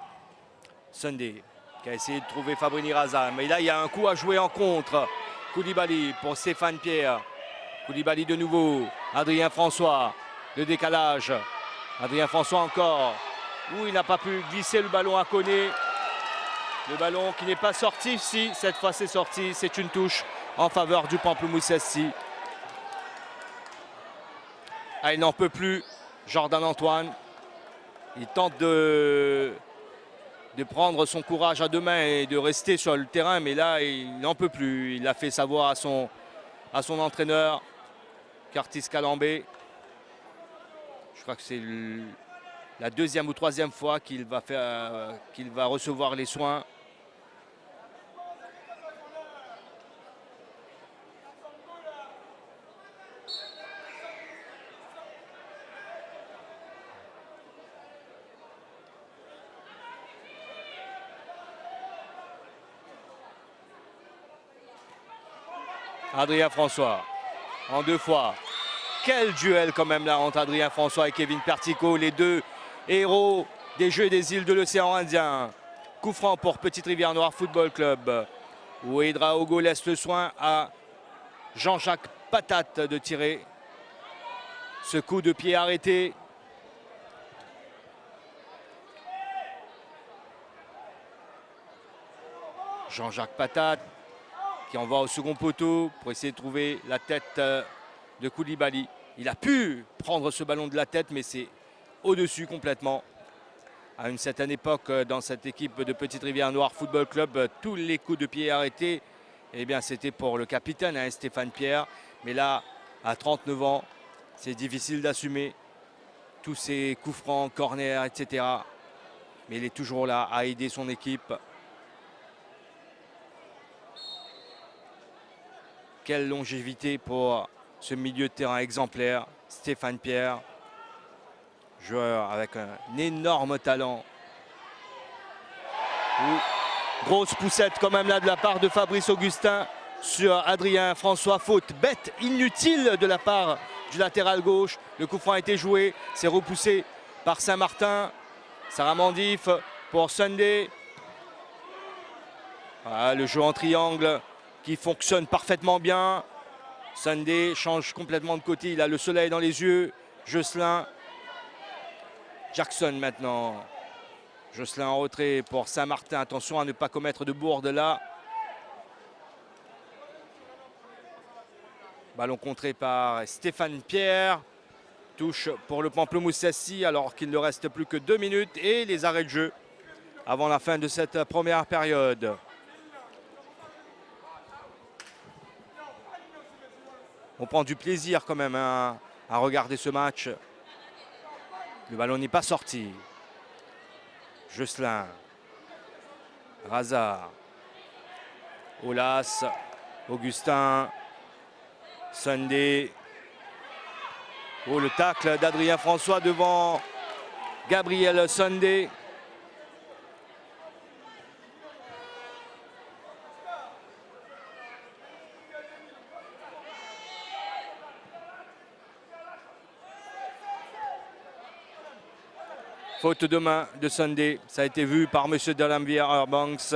Sunday qui a essayé de trouver Fabrini Raza. Mais là, il y a un coup à jouer en contre. Koulibaly pour Stéphane Pierre. Koulibaly de nouveau. Adrien François. Le décalage. Adrien François encore. Où il n'a pas pu glisser le ballon à Koné. Le ballon qui n'est pas sorti. Si, cette fois c'est sorti. C'est une touche en faveur du Pamplemousse SC. Ah, il n'en peut plus, Jordan Antoine. Il tente de prendre son courage à deux mains et de rester sur le terrain, mais là, il n'en peut plus. Il a fait savoir à son entraîneur, Curtis Calambé. Je crois que c'est la deuxième ou troisième fois qu'il va recevoir les soins. Adrien François, en deux fois. Quel duel quand même là entre Adrien François et Kevin Pertico. Les deux héros des Jeux des îles de l'océan Indien. Coup franc pour Petite Rivière Noire Football Club. Ouedraogo laisse le soin à Jean-Jacques Patate de tirer. Ce coup de pied arrêté. Jean-Jacques Patate qui envoie au second poteau pour essayer de trouver la tête de Koulibaly. Il a pu prendre ce ballon de la tête, mais c'est au-dessus complètement. À une certaine époque, dans cette équipe de Petite Rivière Noire Football Club, tous les coups de pied arrêtés, eh bien, c'était pour le capitaine, hein, Stéphane Pierre. Mais là, à 39 ans, c'est difficile d'assumer tous ces coups francs, corners, etc. Mais il est toujours là à aider son équipe. Quelle longévité pour ce milieu de terrain exemplaire, Stéphane Pierre. Joueur avec un énorme talent. Grosse poussette quand même là de la part de Fabrice Augustin sur Adrien François. Faute bête, inutile de la part du latéral gauche. Le coup franc a été joué, c'est repoussé par Saint-Martin. Sarah Mandif pour Sunday. Voilà, le jeu en triangle qui fonctionne parfaitement bien. Sunday change complètement de côté, il a le soleil dans les yeux. Josselin. Jackson maintenant. Josselin en retrait pour Saint-Martin. Attention à ne pas commettre de bourde là. Ballon contré par Stéphane Pierre. Touche pour le Pamplemousse Sassi alors qu'il ne reste plus que 2 minutes et les arrêts de jeu avant la fin de cette première période. On prend du plaisir quand même hein, à regarder ce match. Le ballon n'est pas sorti. Josselin. Razard. Olas. Augustin. Sunday. Oh, le tacle d'Adrien François devant Gabriel Sunday. Faute de main de Sunday, ça a été vu par M. Delambier-Banks.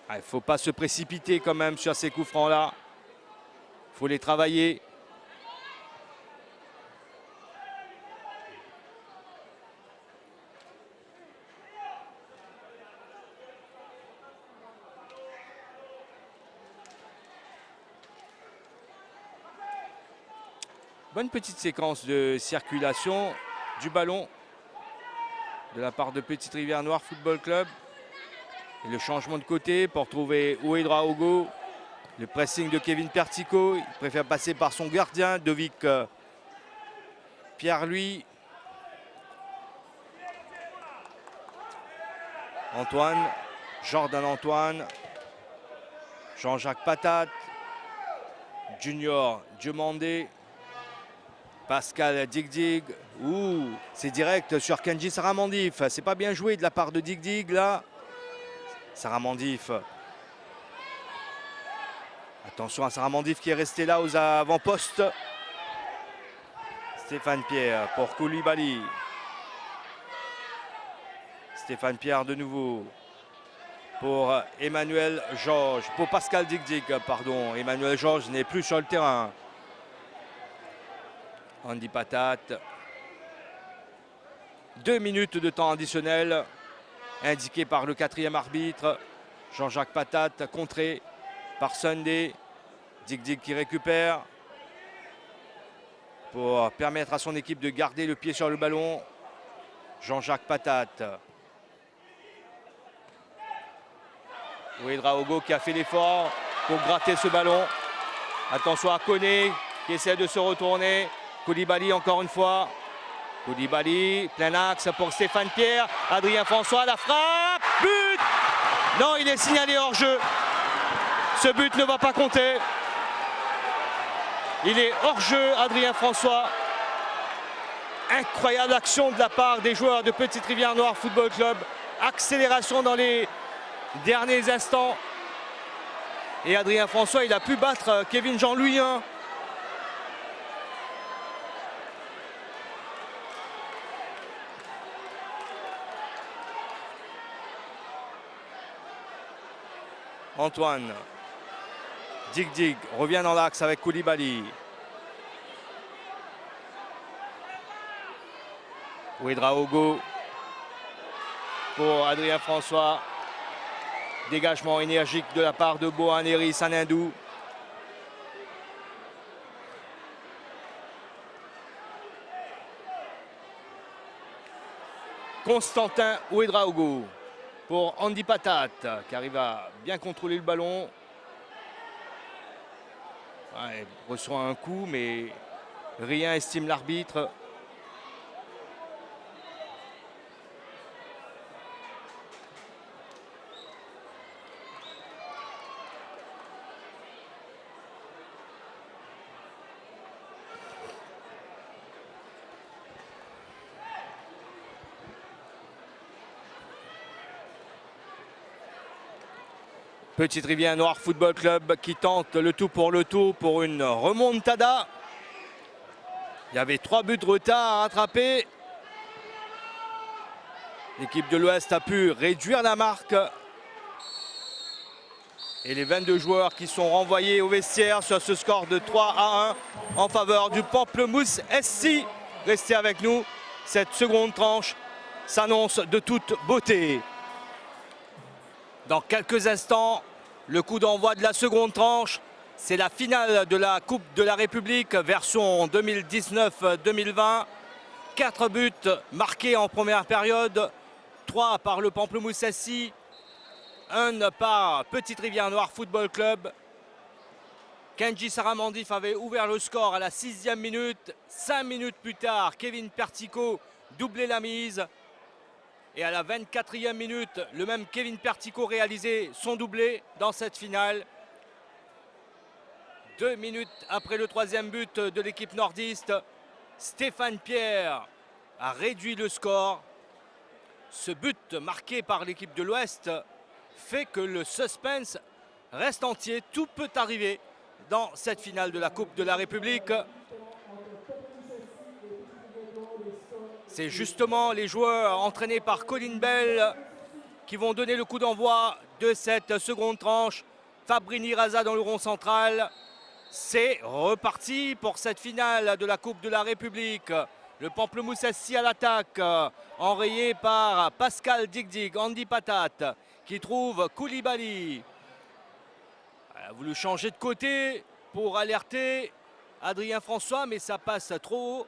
Il ne faut pas se précipiter quand même sur ces coups francs-là. Il faut les travailler. Bonne petite séquence de circulation du ballon de la part de Petite Rivière Noire Football Club. Et le changement de côté pour trouver Ouedraogo. Le pressing de Kevin Pertico. Il préfère passer par son gardien, Dovic Pierre-Louis. Antoine, Jordan Antoine. Jean-Jacques Patate. Junior Diomandé. Pascal Digdig. Ouh, c'est direct sur Kenji Saramandif. C'est pas bien joué de la part de Digdig là. Saramandif. Attention à Saramandif qui est resté là aux avant-postes. Stéphane Pierre pour Koulibaly. Stéphane Pierre de nouveau pour Emmanuel Georges. Pour Pascal Digdig, pardon. Emmanuel Georges n'est plus sur le terrain. Andy Patate. 2 minutes de temps additionnel indiqué par le 4e arbitre. Jean-Jacques Patate contré par Sunday. Digdig qui récupère pour permettre à son équipe de garder le pied sur le ballon. Jean-Jacques Patate. Ouedraogo qui a fait l'effort pour gratter ce ballon. Attention à Koné qui essaie de se retourner. Koulibaly encore une fois. Koulibaly, plein axe pour Stéphane Pierre. Adrien François, la frappe. But! Non, il est signalé hors jeu. Ce but ne va pas compter. Il est hors jeu, Adrien François. Incroyable action de la part des joueurs de Petite Rivière Noire Football Club. Accélération dans les derniers instants. Et Adrien François, il a pu battre Kevin Jean-Louis. Antoine. Dig revient dans l'axe avec Koulibaly. Ouedraogo pour Adrien François. Dégagement énergique de la part de Boaneri Sanindou. Constantin Ouedraogo pour Andy Patat qui arrive à bien contrôler le ballon. Ouais, il reçoit un coup, mais rien estime l'arbitre. Petite Rivière Noire Football Club qui tente le tout pour une remontada. Il y avait 3 buts de retard à rattraper. L'équipe de l'Ouest a pu réduire la marque. Et les 22 joueurs qui sont renvoyés au vestiaire sur ce score de 3-1 en faveur du Pamplemousse SC. Restez avec nous, cette seconde tranche s'annonce de toute beauté. Dans quelques instants, le coup d'envoi de la seconde tranche, c'est la finale de la Coupe de la République version 2019-2020. 4 buts marqués en première période, 3 par le Pamplemousse SC, 1 par Petite Rivière Noire Football Club. Kenji Saramandif avait ouvert le score à la 6e minute. 5 minutes plus tard, Kevin Pertico doublait la mise. Et à la 24e minute, le même Kevin Pertico réalisait son doublé dans cette finale. 2 minutes après le 3e but de l'équipe nordiste, Stéphane Pierre a réduit le score. Ce but marqué par l'équipe de l'Ouest fait que le suspense reste entier. Tout peut arriver dans cette finale de la Coupe de la République. C'est justement les joueurs entraînés par Colin Bell qui vont donner le coup d'envoi de cette seconde tranche. Fabrini Raza dans le rond central. C'est reparti pour cette finale de la Coupe de la République. Le Pamplemousse SC à l'attaque, enrayé par Pascal Dig, Andy Patat, qui trouve Koulibaly. Il a voulu changer de côté pour alerter Adrien François, mais ça passe trop haut.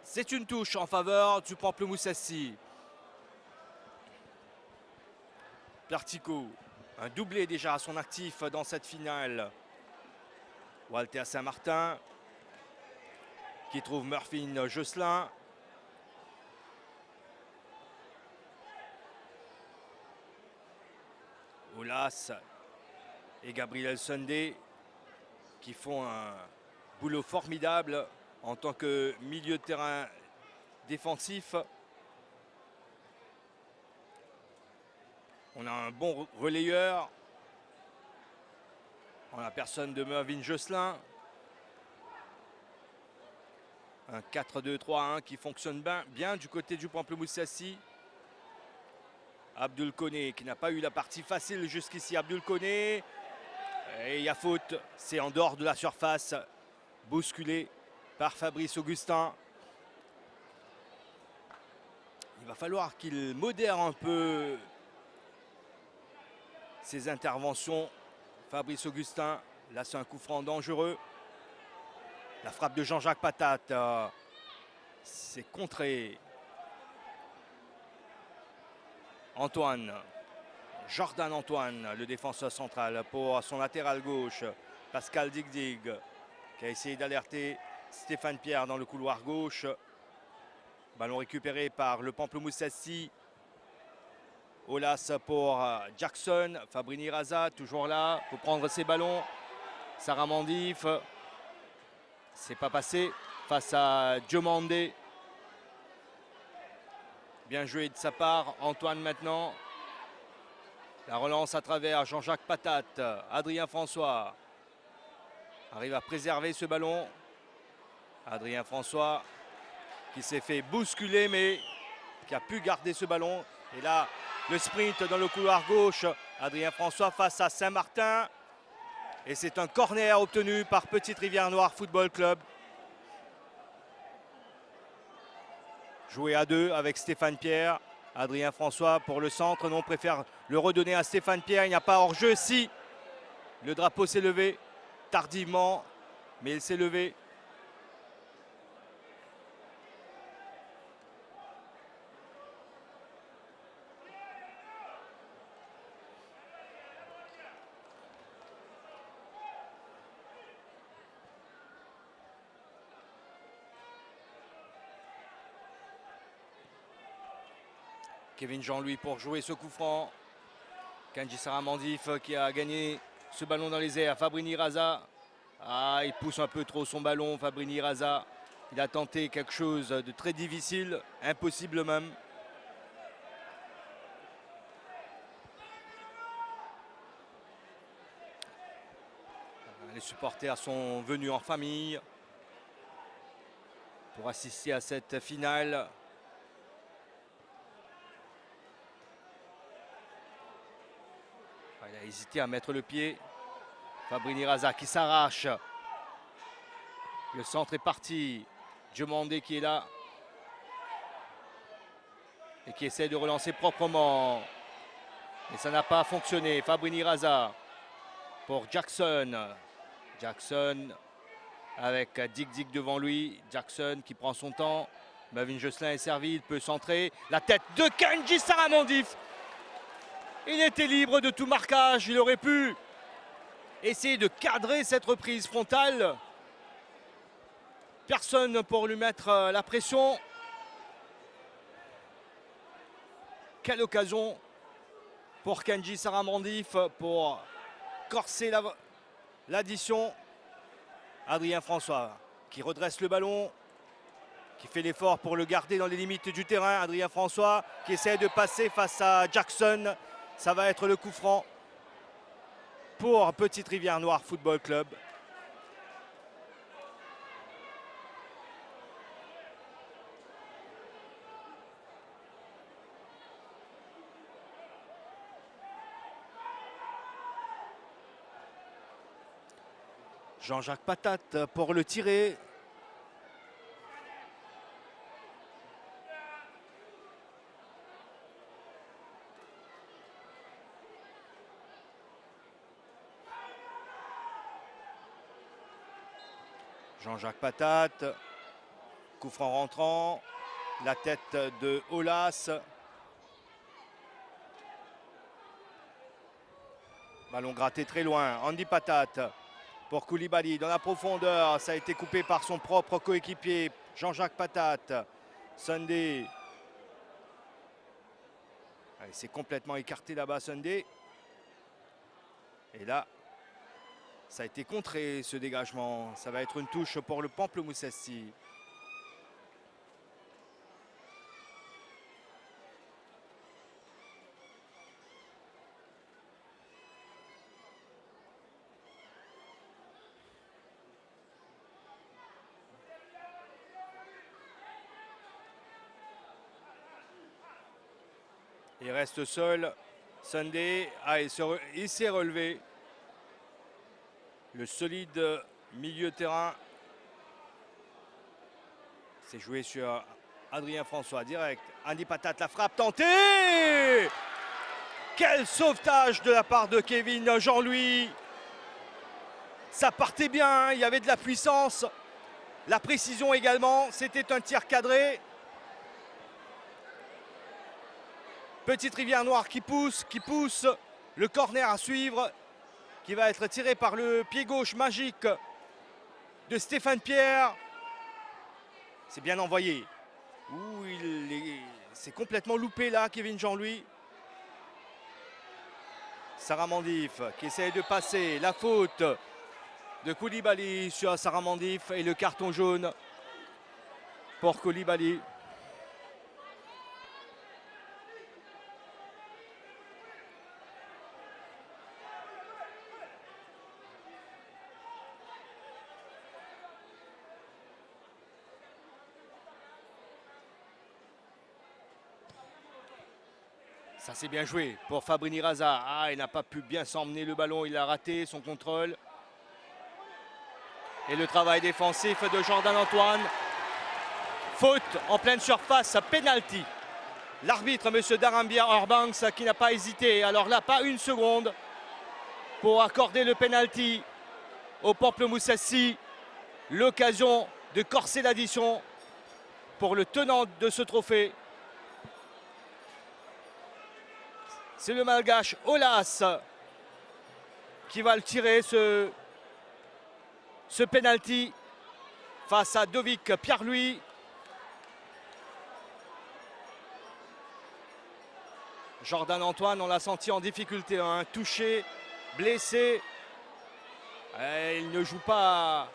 C'est une touche en faveur du Pamplemousse SC. Pertico, un doublé déjà à son actif dans cette finale. Walter Saint-Martin qui trouve Murphy Josselin. Oulas et Gabriel Sunday qui font un boulot formidable en tant que milieu de terrain défensif. On a un bon relayeur en la personne de Mervyn Josselin. Un 4-2-3-1 qui fonctionne bien du côté du Pamplemousse SC. Abdul Koné qui n'a pas eu la partie facile jusqu'ici. Abdul Koné. Et il y a faute. C'est en dehors de la surface. Bousculé par Fabrice Augustin. Il va falloir qu'il modère un peu ses interventions. Fabrice Augustin. Là, c'est un coup franc dangereux. La frappe de Jean-Jacques Patat, c'est contré. Antoine, Jordan Antoine, le défenseur central pour son latéral gauche. Pascal Dig qui a essayé d'alerter Stéphane Pierre dans le couloir gauche. Ballon récupéré par le Pamplemousse SC. Olas pour Jackson. Fabrini Raza, toujours là pour prendre ses ballons. Saramandif. C'est pas passé face à Diomandé. Bien joué de sa part. Antoine maintenant. La relance à travers Jean-Jacques Patat. Adrien François arrive à préserver ce ballon. Adrien François qui s'est fait bousculer mais qui a pu garder ce ballon. Et là, le sprint dans le couloir gauche Adrien François face à Saint-Martin. Et c'est un corner obtenu par Petite Rivière Noire Football Club. Joué à deux avec Stéphane Pierre. Adrien François pour le centre. Non, préfère le redonner à Stéphane Pierre. Il n'y a pas hors-jeu. Si, le drapeau s'est levé tardivement, mais il s'est levé. Kevin Jean-Louis pour jouer ce coup franc. Kenji Saramandif qui a gagné ce ballon dans les airs. Fabrini Raza. Ah, il pousse un peu trop son ballon, Fabrini Raza. Il a tenté quelque chose de très difficile, impossible même. Les supporters sont venus en famille pour assister à cette finale. Il a hésité à mettre le pied. Fabrini Raza qui s'arrache. Le centre est parti. Diomandé qui est là. Et qui essaie de relancer proprement. Et ça n'a pas fonctionné. Fabrini Raza pour Jackson. Jackson avec Dick devant lui. Jackson qui prend son temps. Mavin Josselin est servi. Il peut centrer. La tête de Kenji Saramandif. Il était libre de tout marquage. Il aurait pu essayer de cadrer cette reprise frontale. Personne pour lui mettre la pression. Quelle occasion pour Kenji Saramandif pour corser l'addition. Adrien François qui redresse le ballon, qui fait l'effort pour le garder dans les limites du terrain. Adrien François qui essaie de passer face à Jackson. Ça va être le coup franc pour Petite Rivière Noire Football Club. Jean-Jacques Patate pour le tirer. Jean-Jacques Patate. Coup franc rentrant. La tête de Olas. Ballon gratté très loin. Andy Patate pour Koulibaly dans la profondeur. Ça a été coupé par son propre coéquipier Jean-Jacques Patate. Sunday. Il s'est complètement écarté là-bas, Sunday. Et là, ça a été contré ce dégagement. Ça va être une touche pour le Pamplemoussaci. Il reste seul. Sunday, il s'est relevé. Le solide milieu de terrain. C'est joué sur Adrien François, direct. Andy Patate, la frappe tentée. Quel sauvetage de la part de Kevin Jean-Louis. Ça partait bien, il y avait de la puissance. La précision également, c'était un tir cadré. Petite Rivière Noire qui pousse. Le corner à suivre qui va être tiré par le pied gauche magique de Stéphane Pierre. C'est bien envoyé. C'est complètement loupé là, Kevin Jean-Louis. Saramandif qui essaye de passer. La faute de Koulibaly sur Saramandif et le carton jaune pour Koulibaly. Ça c'est bien joué pour Fabrini Raza. Ah, il n'a pas pu bien s'emmener le ballon, il a raté son contrôle. Et le travail défensif de Jordan Antoine. Faute en pleine surface, penalty. L'arbitre, M. Darambia Orbanks, qui n'a pas hésité. Alors là, pas une seconde pour accorder le penalty au Pamplemoussassy. L'occasion de corser l'addition pour le tenant de ce trophée. C'est le Malgache Olas qui va le tirer, ce penalty face à Dovik Pierre-Louis. Jordan Antoine, on l'a senti en difficulté, hein, touché, blessé. Il ne joue pas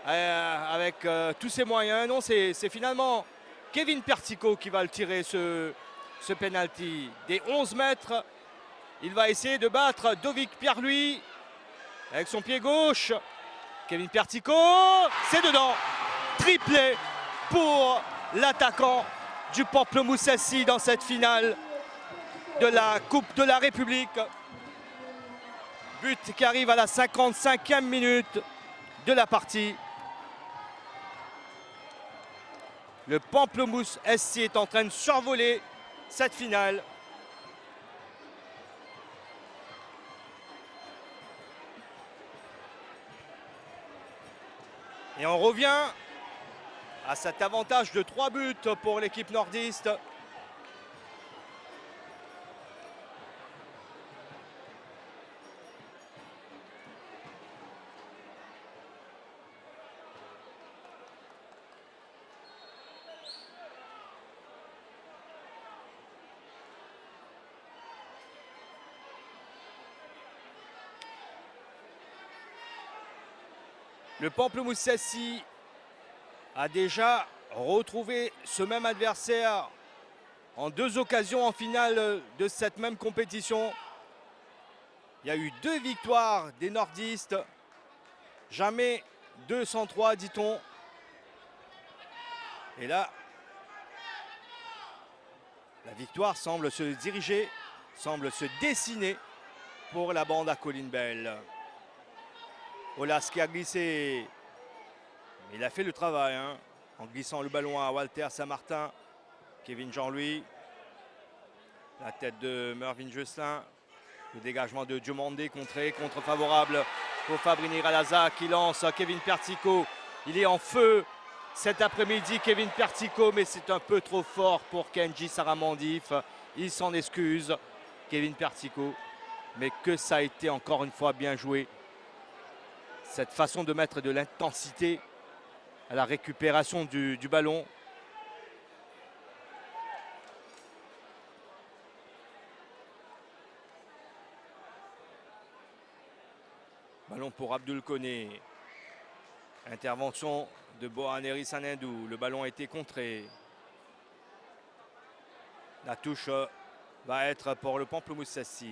avec tous ses moyens. Non, c'est finalement Kevin Pertico qui va le tirer, ce penalty. Des 11 mètres, il va essayer de battre Dovik Pierre-Louis avec son pied gauche. Kevin Pertico, c'est dedans. Triplé pour l'attaquant du Pamplemoussassy dans cette finale de la Coupe de la République. But qui arrive à la 55e minute de la partie. Le Pamplemousse-SC est en train de survoler cette finale. Et on revient à cet avantage de 3 buts pour l'équipe nordiste. Le Pamplemousse-SC a déjà retrouvé ce même adversaire en 2 occasions en finale de cette même compétition. Il y a eu 2 victoires des nordistes, jamais 203 dit-on. Et là, la victoire semble se diriger, semble se dessiner pour la bande à Colin Bell. Olas qui a glissé. Il a fait le travail, hein, en glissant le ballon à Walter Saint-Martin. Kevin Jean-Louis. La tête de Mervyn Jocelyn. Le dégagement de Diomandé contre favorable pour Fabrini Raza qui lance Kevin Pertico. Il est en feu cet après-midi, Kevin Pertico, mais c'est un peu trop fort pour Kenji Saramandif. Il s'en excuse, Kevin Pertico. Mais que ça a été encore une fois bien joué. Cette façon de mettre de l'intensité à la récupération du ballon. Ballon pour Abdul Koné. Intervention de Bohaneri Sanindou. Le ballon a été contré. La touche va être pour le Pamplemousse-SC.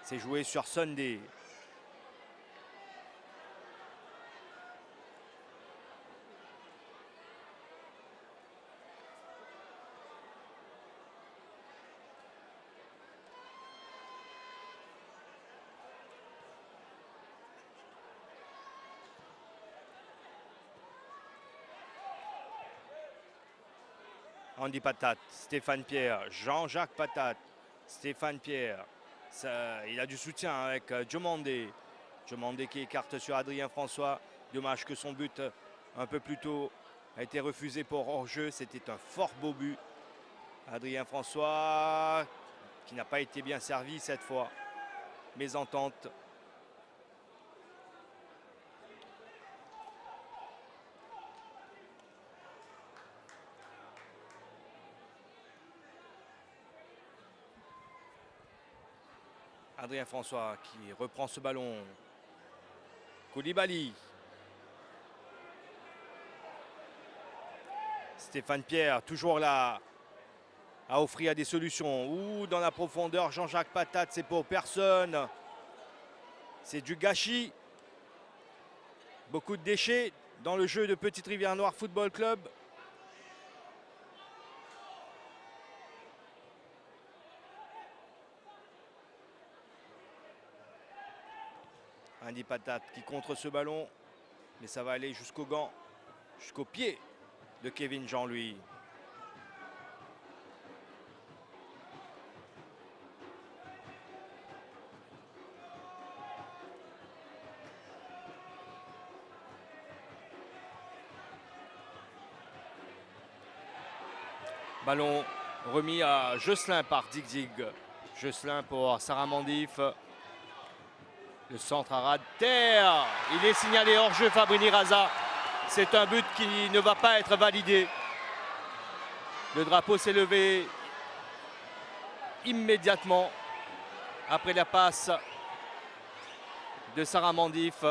C'est joué sur Sunday. Andy Patate, Stéphane Pierre, Jean-Jacques Patate, Stéphane Pierre. Il a du soutien avec Diomandé. Diomandé qui écarte sur Adrien François. Dommage que son but un peu plus tôt a été refusé pour hors-jeu. C'était un fort beau but. Adrien François qui n'a pas été bien servi cette fois. Mésentente. Adrien François qui reprend ce ballon. Koulibaly. Stéphane Pierre toujours là à offrir des solutions. Ou dans la profondeur, Jean-Jacques Patate, c'est pour personne. C'est du gâchis. Beaucoup de déchets dans le jeu de Petite Rivière Noire Football Club. Andy Patate qui contre ce ballon. Mais ça va aller jusqu'au gant, jusqu'au pied de Kevin Jean-Louis. Ballon remis à Josselin par Dig. Josselin pour Sarah Mandif. Le centre à ras de terre. Il est signalé hors-jeu Fabrini Raza. C'est un but qui ne va pas être validé. Le drapeau s'est levé immédiatement après la passe de Sarah Mandif.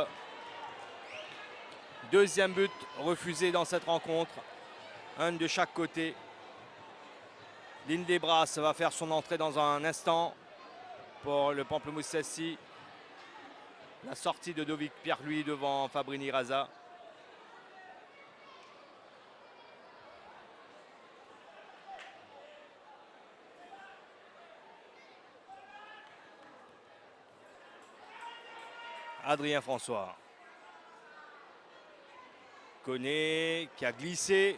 Deuxième but refusé dans cette rencontre. Un de chaque côté. Lynn Brass va faire son entrée dans un instant pour le Pamplemousse Sassy. La sortie de Dovik Pierre-Louis devant Fabrini Raza. Adrien François. Koné qui a glissé,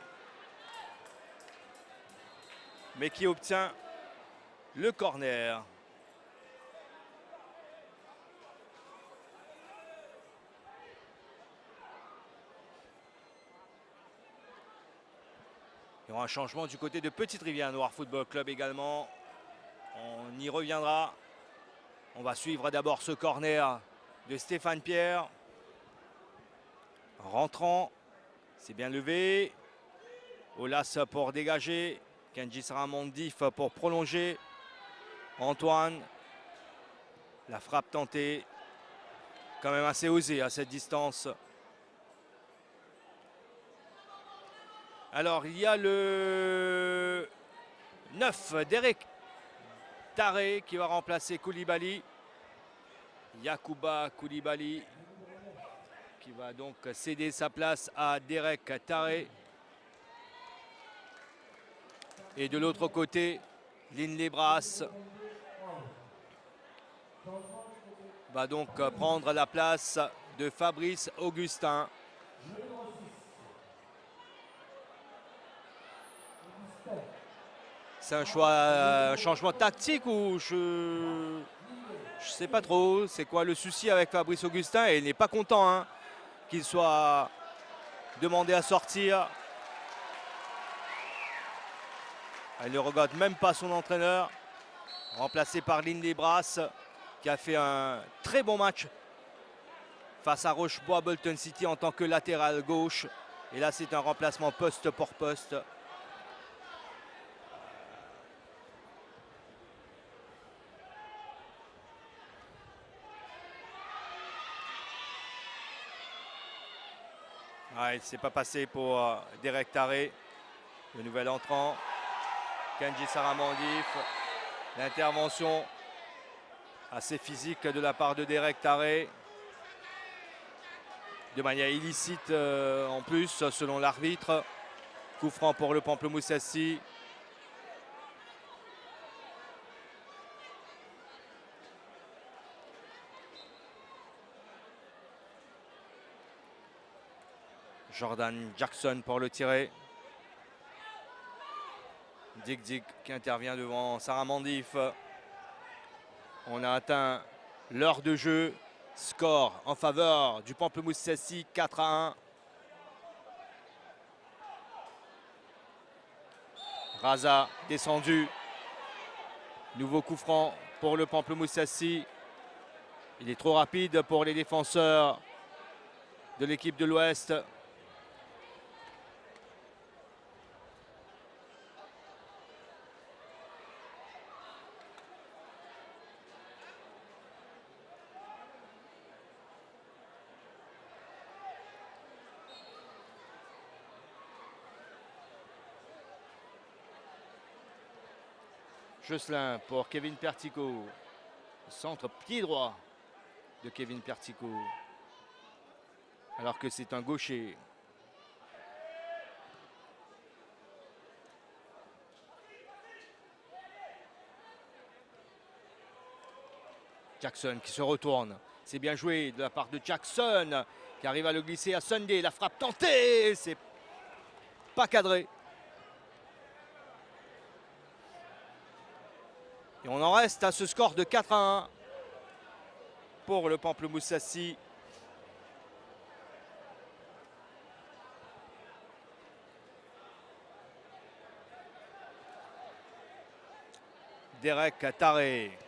mais qui obtient le corner. Il y aura un changement du côté de Petite-Rivière Noire Football Club également. On y reviendra. On va suivre d'abord ce corner de Stéphane Pierre. Rentrant, c'est bien levé. Olas pour dégager. Kenji Saramondif pour prolonger. Antoine. La frappe tentée. Quand même assez osée à cette distance. Alors, il y a le 9, Derek Taré, qui va remplacer Koulibaly. Yacouba Koulibaly, qui va donc céder sa place à Derek Taré. Et de l'autre côté, Lynn Brass va donc prendre la place de Fabrice Augustin. C'est un choix, un changement tactique ou je sais pas trop. C'est quoi le souci avec Fabrice Augustin? Et il n'est pas content hein, qu'il soit demandé à sortir. Il ne regarde même pas son entraîneur. Remplacé par Lynn Brass, qui a fait un très bon match face à Rochebois Bolton City en tant que latéral gauche. Et là, c'est un remplacement poste pour poste. Ah, il ne s'est pas passé pour Derek Taré, le nouvel entrant. Kenji Saramandif. L'intervention assez physique de la part de Derek Taré. De manière illicite en plus, selon l'arbitre. Coup franc pour le Pamplemousse Sassy. Jordan Jackson pour le tirer. Dig qui intervient devant Sarah Mandif. On a atteint l'heure de jeu. Score en faveur du Pamplemousse Sassy, 4-1. Raza descendu. Nouveau coup franc pour le Pamplemousse Sassy. Il est trop rapide pour les défenseurs de l'équipe de l'Ouest. Josselin pour Kevin Pertico. Centre pied droit de Kevin Pertico. Alors que c'est un gaucher. Jackson qui se retourne. C'est bien joué de la part de Jackson qui arrive à le glisser à Sunday. La frappe tentée, c'est pas cadré. Et on en reste à ce score de 4-1 pour le Pamplemousse Sassy. Derek Taré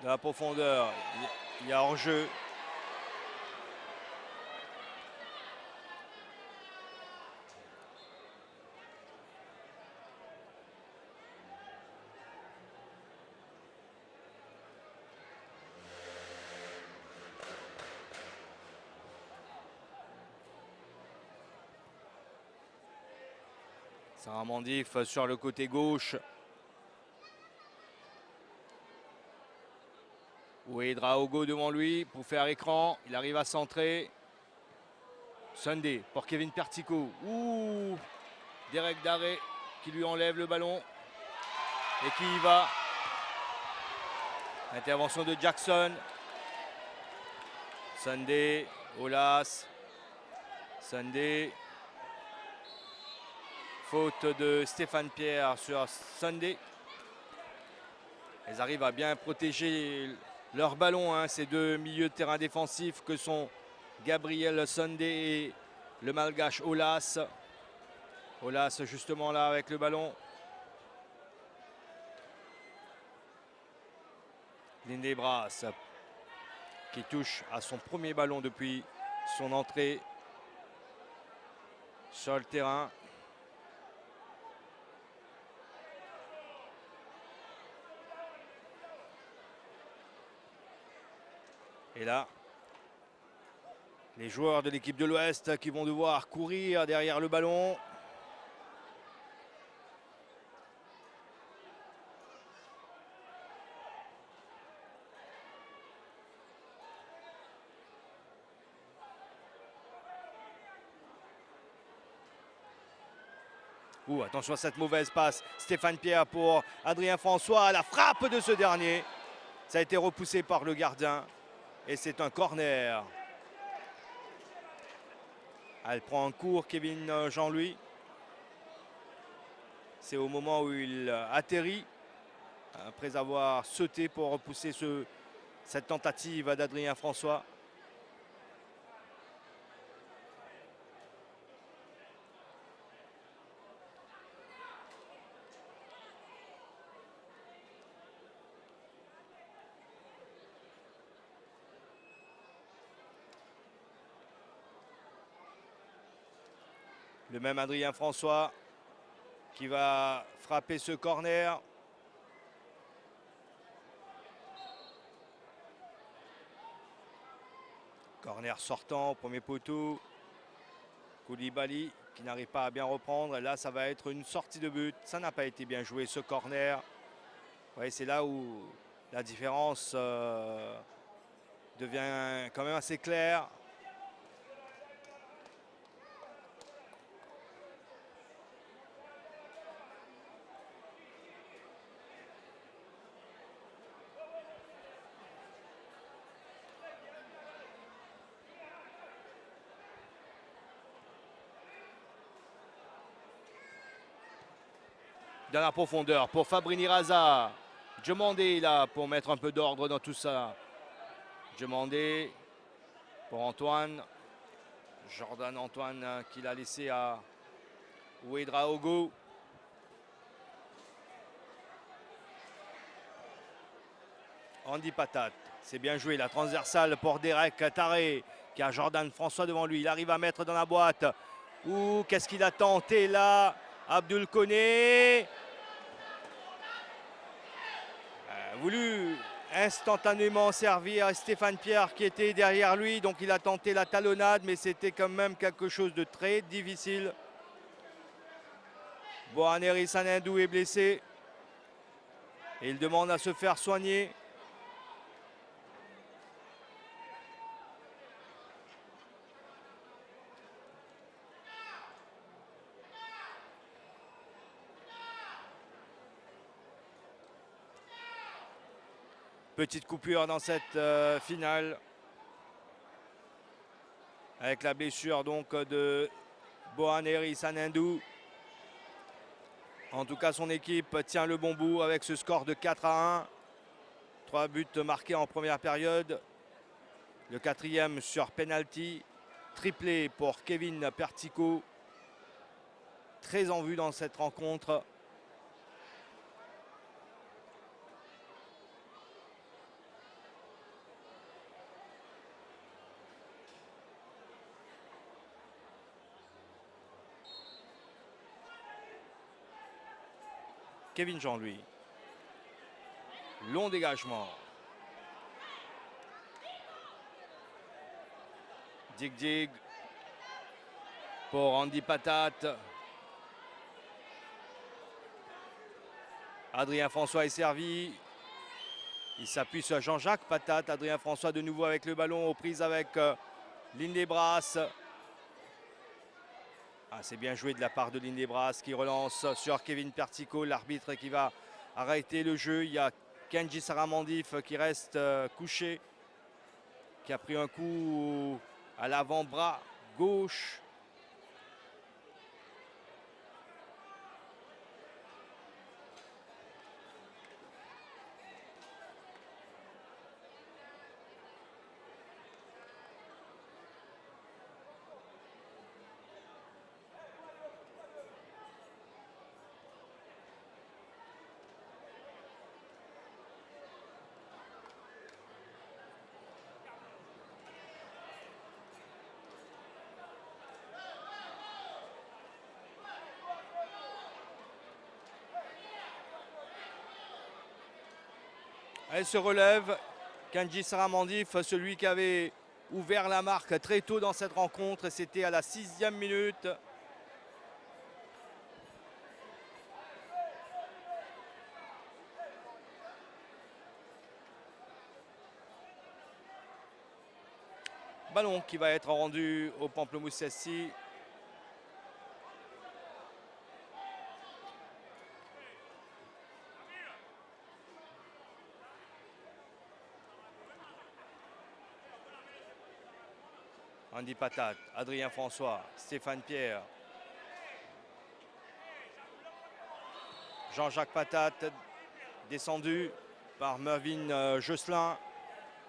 de la profondeur, il y a hors-jeu. Sarah Mandif sur le côté gauche. Ouedraogo devant lui pour faire écran. Il arrive à centrer. Sunday pour Kevin Pertico. Ouh, Derek Daré qui lui enlève le ballon. Et qui y va. Intervention de Jackson. Sunday, Olas. Sunday. Faute de Stéphane Pierre sur Sunday. Ils arrivent à bien protéger leur ballon, hein, ces deux milieux de terrain défensifs que sont Gabriel Sunday et le malgache Olas. Olas justement là avec le ballon. Lindebras qui touche à son premier ballon depuis son entrée sur le terrain. Et là, les joueurs de l'équipe de l'Ouest qui vont devoir courir derrière le ballon. Ouh, attention à cette mauvaise passe. Stéphane Pierre pour Adrien François. La frappe de ce dernier. Ça a été repoussé par le gardien. Et c'est un corner. Elle prend en cours Kevin Jean-Louis. C'est au moment où il atterrit, après avoir sauté pour repousser cette tentative d'Adrien François. Le même Adrien François qui va frapper ce corner. Corner sortant, premier poteau. Koulibaly qui n'arrive pas à bien reprendre. Là, ça va être une sortie de but. Ça n'a pas été bien joué, ce corner. Ouais, c'est là où la différence devient quand même assez claire. Dans la profondeur pour Fabrini Raza. Diomandé là pour mettre un peu d'ordre dans tout ça. Diomandé pour Antoine. Jordan Antoine qui l'a laissé à Ouedraogo. Andy Patate. C'est bien joué. La transversale pour Derek Taré qui a Jordan François devant lui. Il arrive à mettre dans la boîte. Ouh, qu'est-ce qu'il a tenté là? Abdul Koné. Voulu instantanément servir Stéphane Pierre qui était derrière lui. Donc il a tenté la talonnade, mais c'était quand même quelque chose de très difficile. Boaneri Sanindou est blessé. Et il demande à se faire soigner. Petite coupure dans cette finale. avec la blessure donc de Bohaneri Sanindou. En tout cas, son équipe tient le bon bout avec ce score de 4-1. 3 buts marqués en première période. Le 4e sur penalty. Triplé pour Kevin Pertico. Très en vue dans cette rencontre. Kevin Jean-Louis. Long dégagement. Dig pour Andy Patat. Adrien François est servi. Il s'appuie sur Jean-Jacques Patat. Adrien François de nouveau avec le ballon aux prises avec Lindebras. Ah, c'est bien joué de la part de Lindebras qui relance sur Kevin Pertico. L'arbitre qui va arrêter le jeu. Il y a Kenji Saramandif qui reste couché. Qui a pris un coup à l'avant-bras gauche. Elle se relève. Kenji Saramandif, celui qui avait ouvert la marque très tôt dans cette rencontre. C'était à la 6e minute. Ballon qui va être rendu au Pamplemousse SC. Andy Patat, Adrien François, Stéphane Pierre. Jean-Jacques Patat, descendu par Mervyn Josselin.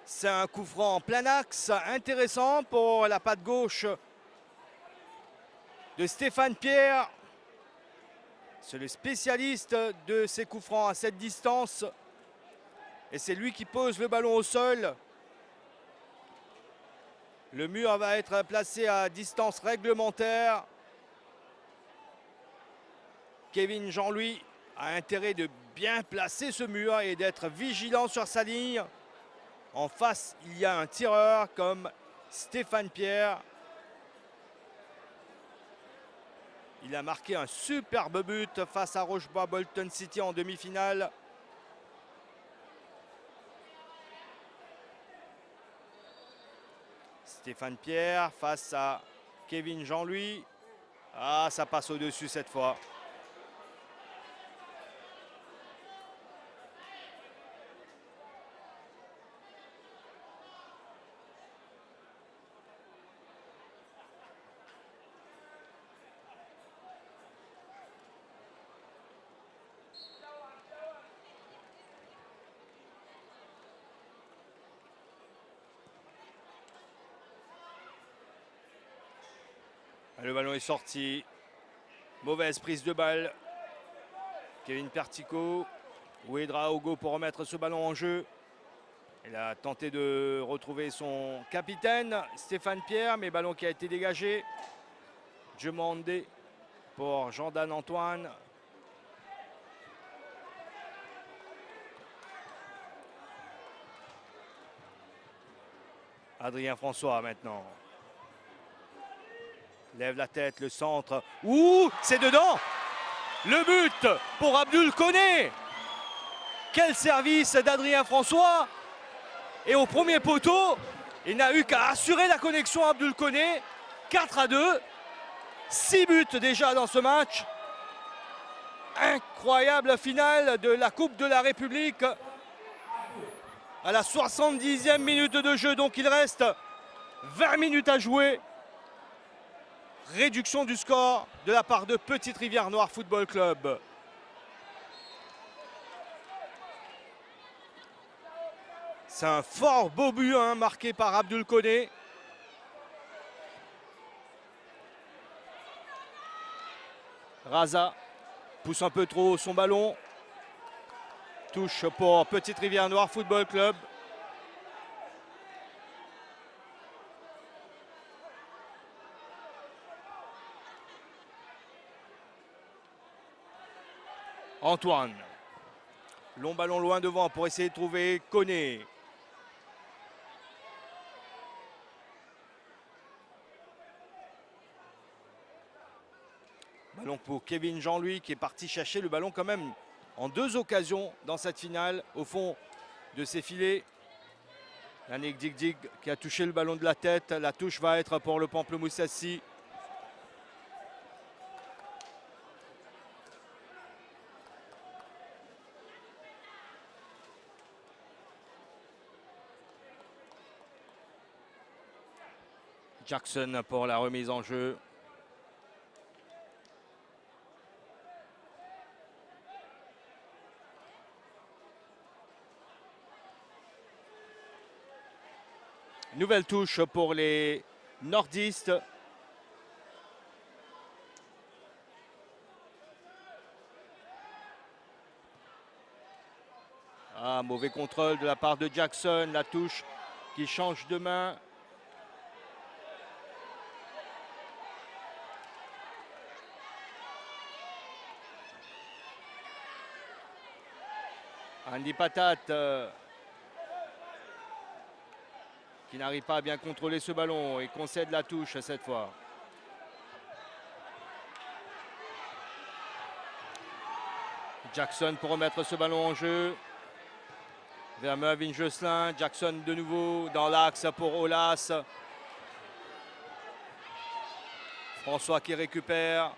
C'est un coup franc en plein axe, intéressant pour la patte gauche de Stéphane Pierre. C'est le spécialiste de ces coups francs à cette distance. Et c'est lui qui pose le ballon au sol. Le mur va être placé à distance réglementaire. Kevin Jean-Louis a intérêt de bien placer ce mur et d'être vigilant sur sa ligne. En face, il y a un tireur comme Stéphane Pierre. Il a marqué un superbe but face à Rochebois Bolton City en demi-finale. Stéphane Pierre face à Kevin Jean-Louis. Ah, ça passe au-dessus cette fois. Le ballon est sorti. Mauvaise prise de balle. Kevin Pertico. Ouedraogo pour remettre ce ballon en jeu. Il a tenté de retrouver son capitaine, Stéphane Pierre, mais ballon qui a été dégagé. Djemandé pour Jordan Antoine. Adrien François maintenant. Lève la tête, le centre. Ouh, c'est dedans. Le but pour Abdul Koné. Quel service d'Adrien François. Et au premier poteau, il n'a eu qu'à assurer la connexion à Abdul Koné. 4-2. 6 buts déjà dans ce match. Incroyable finale de la Coupe de la République. À la 70e minute de jeu, donc il reste 20 minutes à jouer. réduction du score de la part de Petite Rivière Noire Football Club. C'est un fort beau but marqué par Abdul Koné. Raza pousse un peu trop son ballon. Touche pour Petite Rivière Noire Football Club. Antoine. Long ballon loin devant pour essayer de trouver Koné. Ballon pour Kevin Jean-Louis qui est parti chercher le ballon quand même en 2 occasions dans cette finale au fond de ses filets. Yannick Dig qui a touché le ballon de la tête. La touche va être pour le Pamplemousse Assy. Jackson pour la remise en jeu. Nouvelle touche pour les nordistes. Ah, mauvais contrôle de la part de Jackson. La touche qui change de main. Andy Patate qui n'arrive pas à bien contrôler ce ballon et concède la touche cette fois. Jackson pour remettre ce ballon en jeu. Vers Mervyn Josselin. Jackson de nouveau dans l'axe pour Olas. François qui récupère.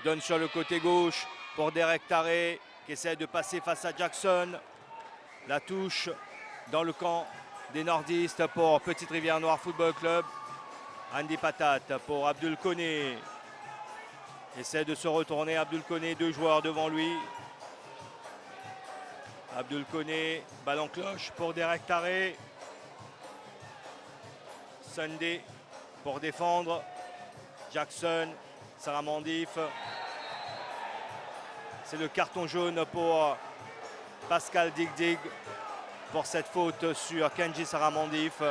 Donne sur le côté gauche pour Derek Taré qui essaie de passer face à Jackson. La touche dans le camp des nordistes pour Petite Rivière Noire Football Club. Andy Patate pour Abdul Koné. Essaie de se retourner Abdul Koné, 2 joueurs devant lui. Abdul Koné, ballon cloche pour Derek Taré. Sunday pour défendre. Jackson, Saramandif. C'est le carton jaune pour Pascal Dig pour cette faute sur Kenji Saramandif.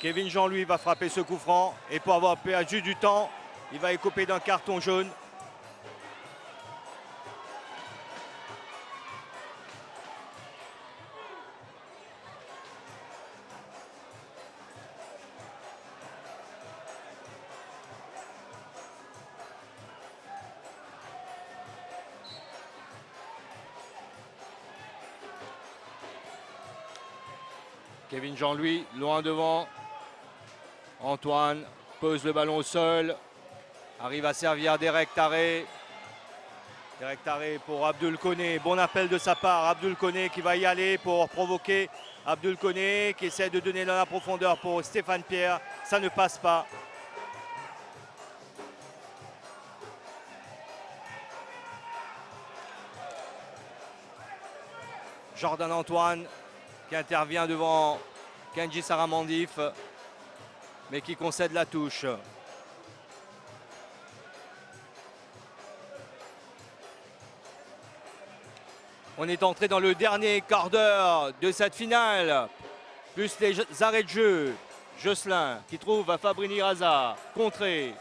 Kevin Jean-Louis va frapper ce coup franc et pour avoir perdu du temps, il va écoper d'un carton jaune. Kevin Jean-Louis, loin devant. Antoine pose le ballon au sol. Arrive à servir Derek Taré. Derek Taré pour Abdul Koné. Bon appel de sa part. Abdul Koné qui va y aller pour provoquer. Abdul Koné qui essaie de donner dans la profondeur pour Stéphane Pierre. Ça ne passe pas. Jordan Antoine qui intervient devant Kenji Saramandif, mais qui concède la touche. On est entré dans le dernier quart d'heure de cette finale, plus les arrêts de jeu. Josselin qui trouve à Fabrini Raza, contré.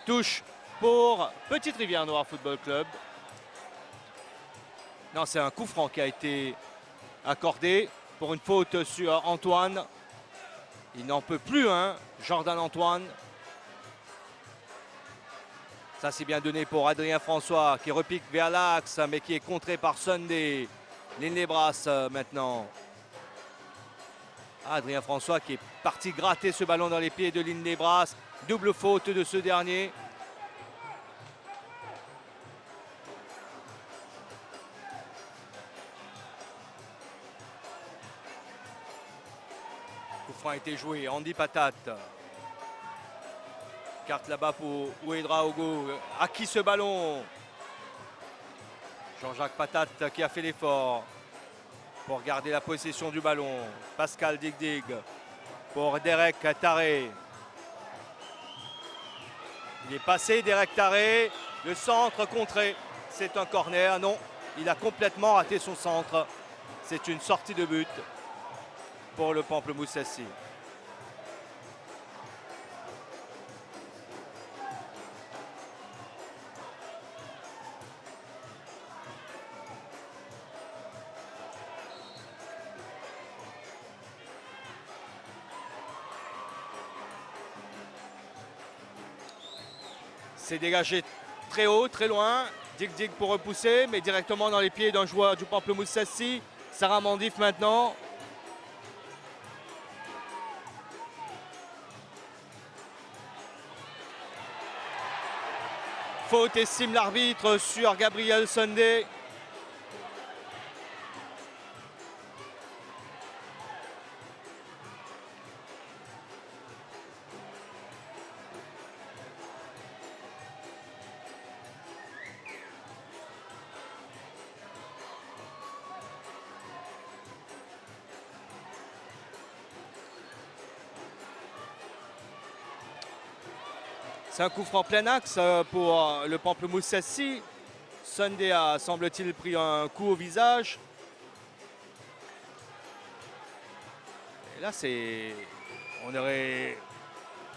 Touche pour Petite Rivière Noire Football Club. Non, c'est un coup franc qui a été accordé pour une faute sur Antoine. Il n'en peut plus, Jordan Antoine. Ça, c'est bien donné pour Adrien François qui repique vers l'axe, mais qui est contré par Sunday. Ligne les brasses maintenant. Adrien François qui est parti gratter ce ballon dans les pieds de Lindebras. Double faute de ce dernier. Coup franc a été joué. Andy Patate. Carte là-bas pour Ouedraogo. À qui ce ballon? Jean-Jacques Patate qui a fait l'effort pour garder la possession du ballon. Pascal Digdig pour Derek Taré. Il est passé, Derek Taré. Le centre contré. C'est un corner. Non, il a complètement raté son centre. C'est une sortie de but pour le Pamplemousse SC. C'est dégagé très haut, très loin. Dig pour repousser, mais directement dans les pieds d'un joueur du Pamplemousse SC. Sarah Mandif maintenant. Faute estime l'arbitre sur Gabriel Sunday. C'est un coup franc plein axe pour le Pamplemousse SC. Sunday a, semble-t-il, pris un coup au visage. Et là, on aurait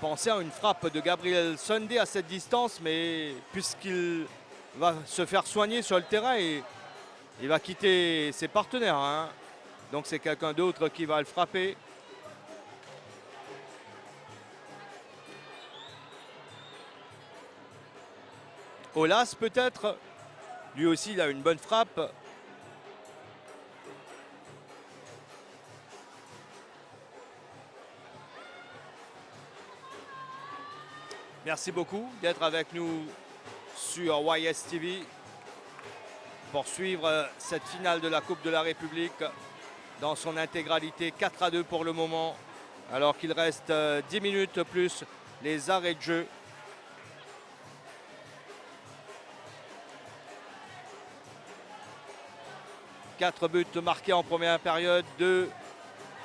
pensé à une frappe de Gabriel Sunday à cette distance, mais puisqu'il va se faire soigner sur le terrain, et il va quitter ses partenaires, hein. Donc c'est quelqu'un d'autre qui va le frapper. Olas peut-être, lui aussi il a une bonne frappe. Merci beaucoup d'être avec nous sur YSTV pour suivre cette finale de la Coupe de la République dans son intégralité. 4-2 pour le moment, alors qu'il reste 10 minutes plus les arrêts de jeu. Quatre buts marqués en première période, 2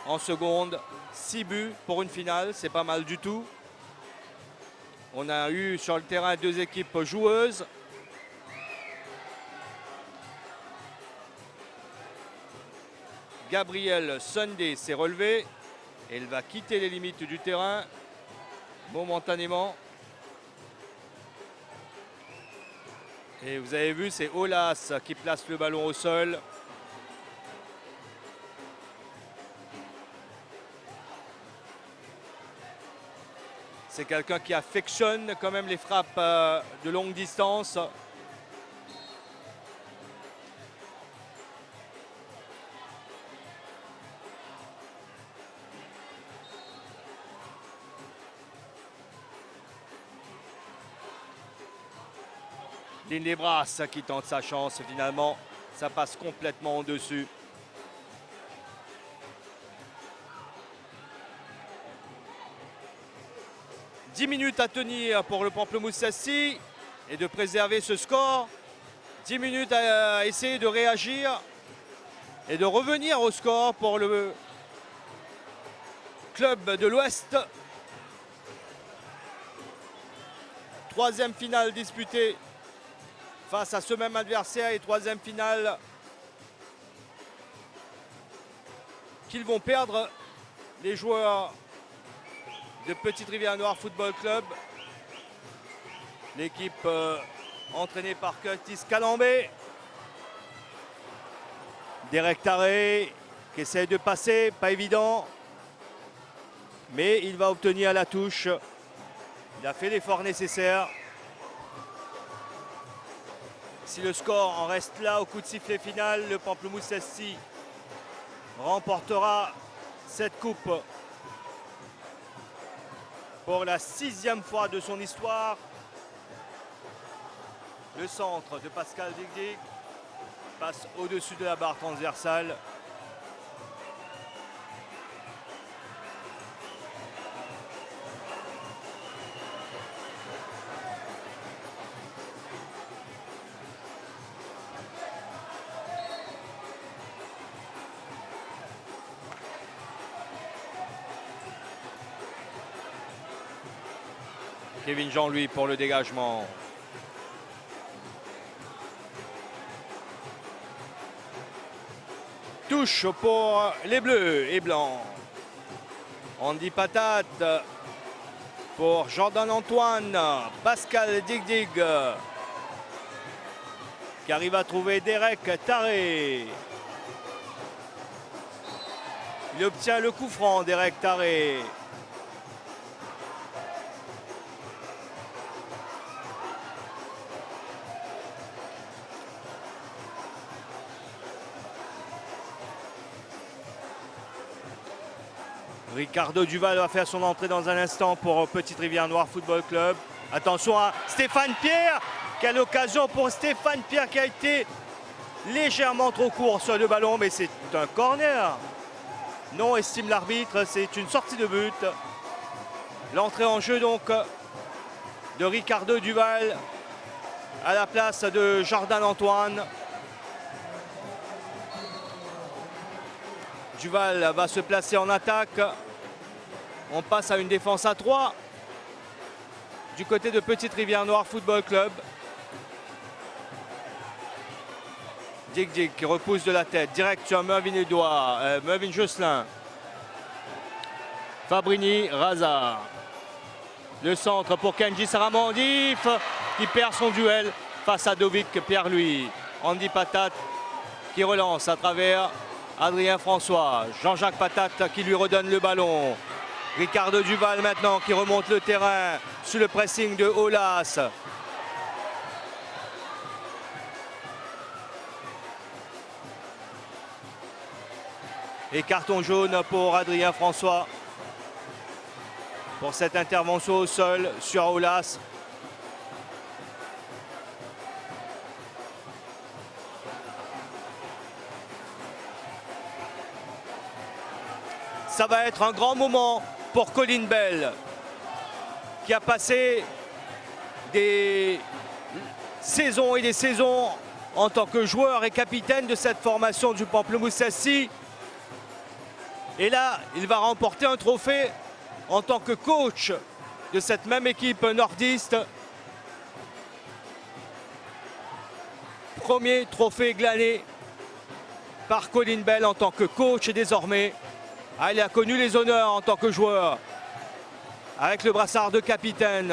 en seconde, 6 buts pour une finale, c'est pas mal du tout. On a eu sur le terrain 2 équipes joueuses. Gabriel Sunday s'est relevé et il va quitter les limites du terrain momentanément. Et vous avez vu, c'est Olas qui place le ballon au sol. C'est quelqu'un qui affectionne quand même les frappes de longue distance. Lindebras qui tente sa chance, finalement, ça passe complètement au-dessus. « 10 minutes à tenir pour le Pamplemousse SC et de préserver ce score. 10 minutes à essayer de réagir et de revenir au score pour le club de l'Ouest. Troisième finale disputée face à ce même adversaire et troisième finale qu'ils vont perdre les joueurs de Petite Rivière Noire Football Club. L'équipe entraînée par Curtis Calambé. Derek Taré qui essaie de passer, pas évident. Mais il va obtenir la touche. Il a fait l'effort nécessaire. Si le score en reste là au coup de sifflet final, le Pamplemousse SC remportera cette coupe pour la 6e fois de son histoire. Le centre de Pascal Digdig passe au-dessus de la barre transversale. Kevin Jean-Louis pour le dégagement. Touche pour les bleus et blancs. Andy Patate pour Jordan Antoine. Pascal Digdig qui arrive à trouver Derek Taré. Il obtient le coup franc, Derek Taré. Ricardo Duval va faire son entrée dans un instant pour Petite Rivière Noire Football Club. Attention à Stéphane Pierre. Quelle occasion pour Stéphane Pierre qui a été légèrement trop court sur le ballon, mais c'est un corner. Non, estime l'arbitre, c'est une sortie de but. L'entrée en jeu donc de Ricardo Duval à la place de Jordan Antoine. Duval va se placer en attaque. On passe à une défense à 3 du côté de Petite Rivière Noire Football Club. Digdig qui repousse de la tête, direct sur Mervyn Josselin. Fabrini, Raza. Le centre pour Kenji Saramandif qui perd son duel face à Dovik Pierre-Louis. Andy Patate qui relance à travers Adrien François. Jean-Jacques Patate qui lui redonne le ballon. Ricardo Duval maintenant qui remonte le terrain sous le pressing de Olas. Et carton jaune pour Adrien François pour cette intervention au sol sur Olas. Ça va être un grand moment pour Colin Bell, qui a passé des saisons et des saisons en tant que joueur et capitaine de cette formation du Pamplemousse SC. Et là, il va remporter un trophée en tant que coach de cette même équipe nordiste. Premier trophée glané par Colin Bell en tant que coach désormais. Ah, il a connu les honneurs en tant que joueur avec le brassard de capitaine.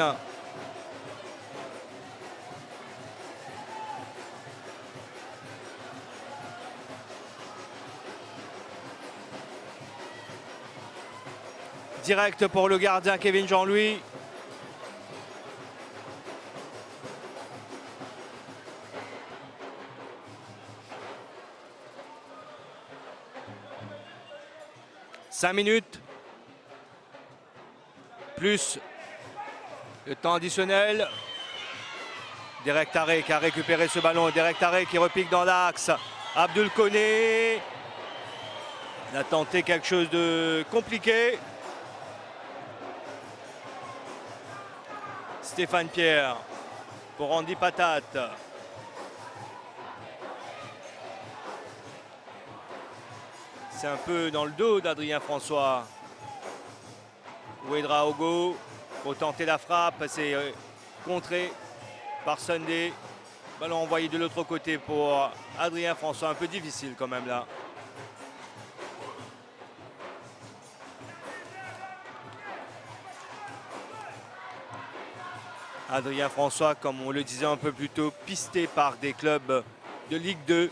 Direct pour le gardien Kevin Jean-Louis. Cinq minutes. Plus le temps additionnel. Derek Taré qui a récupéré ce ballon. Derek Taré qui repique dans l'axe. Abdul Koné. Il a tenté quelque chose de compliqué. Stéphane Pierre pour Andy Patate. C'est un peu dans le dos d'Adrien François. Ouedra Ogo pour tenter la frappe. C'est contré par Sunday. Ballon envoyé de l'autre côté pour Adrien François. Un peu difficile quand même là. Adrien François, comme on le disait un peu plus tôt, pisté par des clubs de Ligue 2.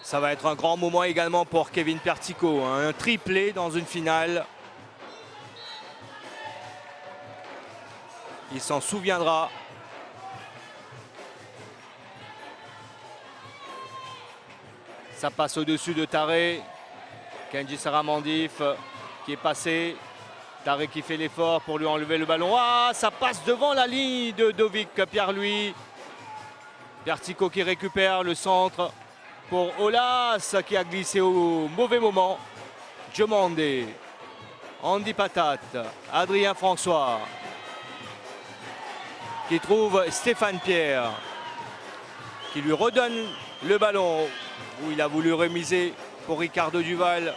Ça va être un grand moment également pour Kevin Pertico, hein, un triplé dans une finale. Il s'en souviendra. Ça passe au-dessus de Taré. Kenji Saramandif qui est passé. Taré qui fait l'effort pour lui enlever le ballon. Ah, ça passe devant la ligne de Dovic Pierre-Louis. Pertico qui récupère le centre pour Olas qui a glissé au mauvais moment. Diomandé, Andy Patate, Adrien François qui trouve Stéphane Pierre qui lui redonne le ballon où il a voulu remiser pour Ricardo Duval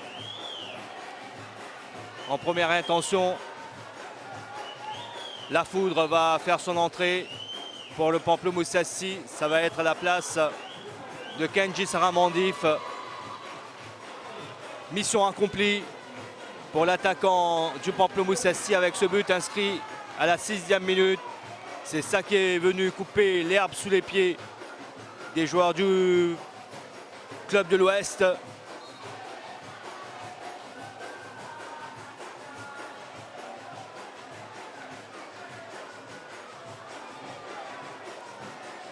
en première intention. La Foudre va faire son entrée pour le Pamplemousse Assy. Ça va être à la place de Kenji Saramandif. Mission accomplie pour l'attaquant du Pamplemousse Assy avec ce but inscrit à la 6e minute. C'est ça qui est venu couper l'herbe sous les pieds des joueurs du Club de l'Ouest.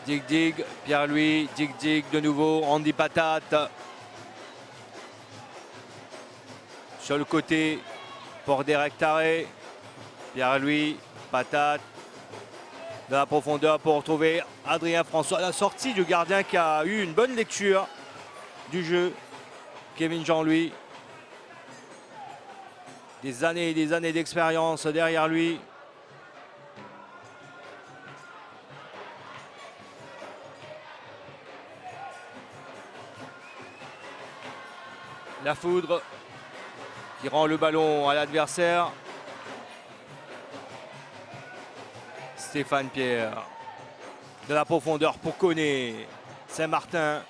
Dig, Pierre-Louis, Dig de nouveau, Andy Patate. Sur le côté pour Derek Taré. Pierre-Louis, Patate. De la profondeur pour retrouver Adrien François. La sortie du gardien qui a eu une bonne lecture du jeu. Kevin Jean-Louis. Des années et des années d'expérience derrière lui. La Foudre qui rend le ballon à l'adversaire. Stéphane Pierre. De la profondeur pour Koné. Saint-Martin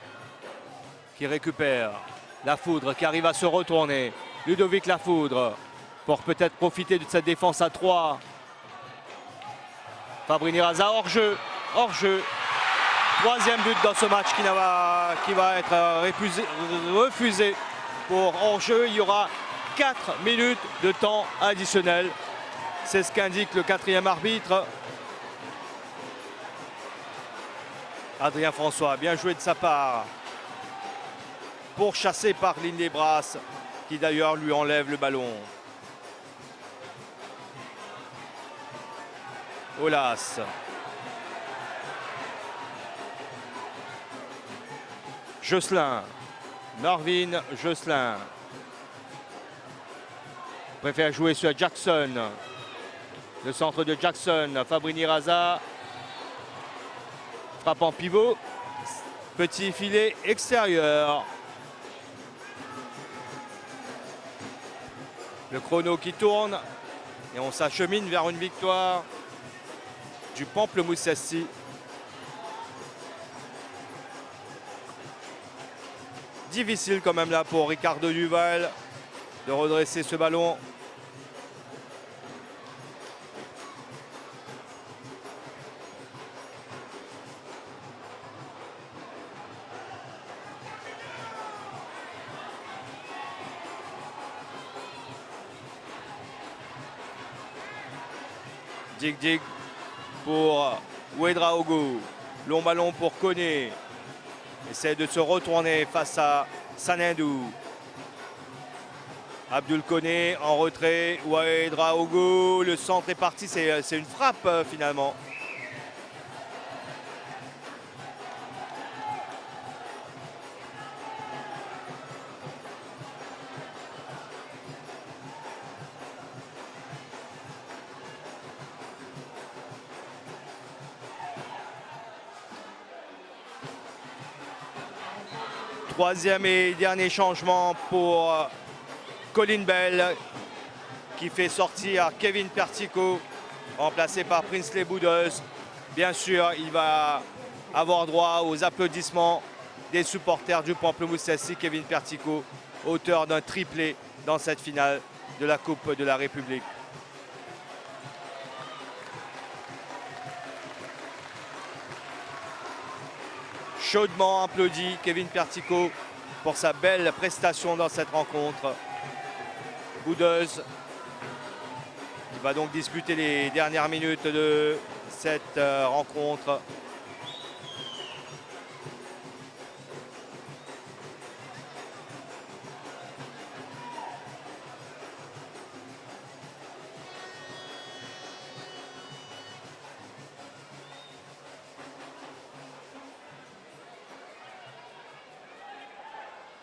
qui récupère. La Foudre qui arrive à se retourner. Ludovic La Foudre pour peut-être profiter de cette défense à 3. Fabrini Raza hors jeu. Hors jeu. Troisième but dans ce match qui va être refusé pour hors-jeu. Il y aura 4 minutes de temps additionnel. C'est ce qu'indique le 4e arbitre. Adrien François, bien joué de sa part. Pourchassé par Linné Brasse, qui d'ailleurs lui enlève le ballon. Olas. Josselin. Norvin Josselin. Préfère jouer sur Jackson. Le centre de Jackson. Fabrini Raza. Frappe en pivot. Petit filet extérieur. Le chrono qui tourne. Et on s'achemine vers une victoire du Pamplemousse Assy. Difficile quand même là pour Ricardo Duval de redresser ce ballon. Dig pour Ouedraogo. Long ballon pour Koné. Essaie de se retourner face à Sanindou. Abdul Koné en retrait. Ouedraogo. Le centre est parti. C'est une frappe finalement. Troisième et dernier changement pour Colin Bell qui fait sortir Kevin Pertico, remplacé par Prinsley Boudous. Bien sûr, il va avoir droit aux applaudissements des supporters du Pamplemousse Assy. Kevin Pertico, auteur d'un triplé dans cette finale de la Coupe de la République. Chaudement applaudi Kevin Pertico pour sa belle prestation dans cette rencontre. Boudeuse qui va donc disputer les dernières minutes de cette rencontre.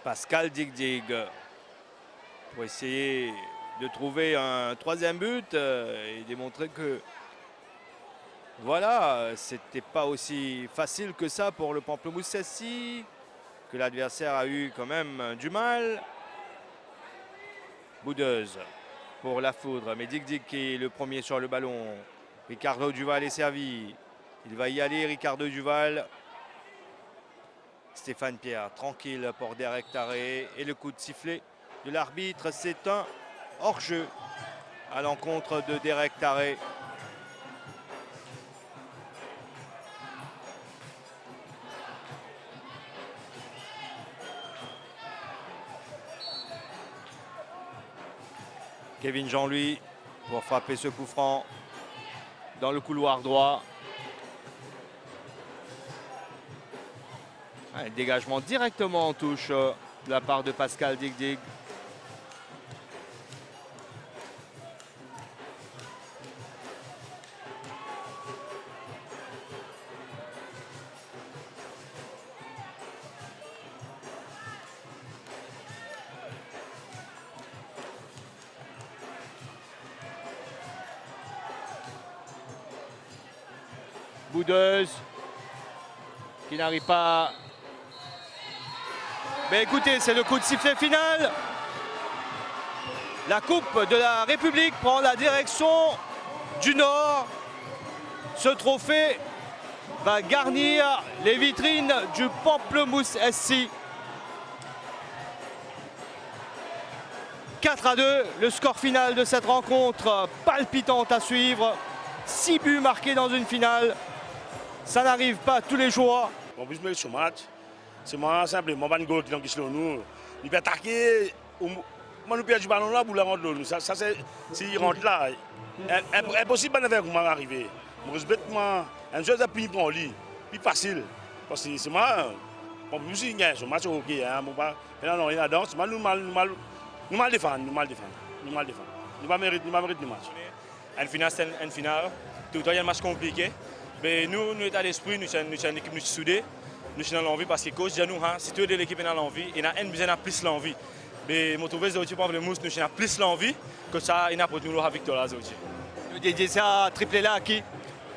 Pascal Digdig pour essayer de trouver un troisième but et démontrer que voilà, c'était pas aussi facile que ça pour le Pamplemousse Cessy, que l'adversaire a eu quand même du mal. Boudeuse pour la foudre, mais Digdig qui est le premier sur le ballon. Ricardo Duval est servi. Il va y aller, Ricardo Duval. Stéphane Pierre, tranquille pour Derek Taré. Et le coup de sifflet de l'arbitre, c'est un hors-jeu à l'encontre de Derek Taré. Kevin Jean-Louis pour frapper ce coup franc dans le couloir droit. Un dégagement directement en touche de la part de Pascal Digdig. Boudeuse qui n'arrive pas. Mais écoutez, c'est le coup de sifflet final. La Coupe de la République prend la direction du Nord. Ce trophée va garnir les vitrines du Pamplemousse SC. 4-2, le score final de cette rencontre palpitante à suivre. 6 buts marqués dans une finale. Ça n'arrive pas tous les jours. On peut se mettre sur le match. C'est simplement pas une goal qui est sur nous. Il peut attaquer. Moi, nous perdons du ballon là pour la rendre nous. Ça c'est s'il rentre là. Impossible de faire comment arriver. Moi, respecte moi. Un jeu de plus pour lui. Plus facile. Parce que c'est moi. On peut aussi gagner ce match au hockey. Non, il y a danse. Nous mal défendre. Nous pas mériter le match. Une finale, c'est une finale. Tout le temps, il y a un match compliqué. Mais nous, état d'esprit, nous sommes une équipe soudée. Nous sommes dans l'envie parce que coach dit nous, si toute l'équipe est dans l'envie, il y a un besoin de plus l'envie. Mais je trouve que nous avons plus l'envie que ça, il y a pour nous la victoire. Vous dédiez ça triplé là à qui?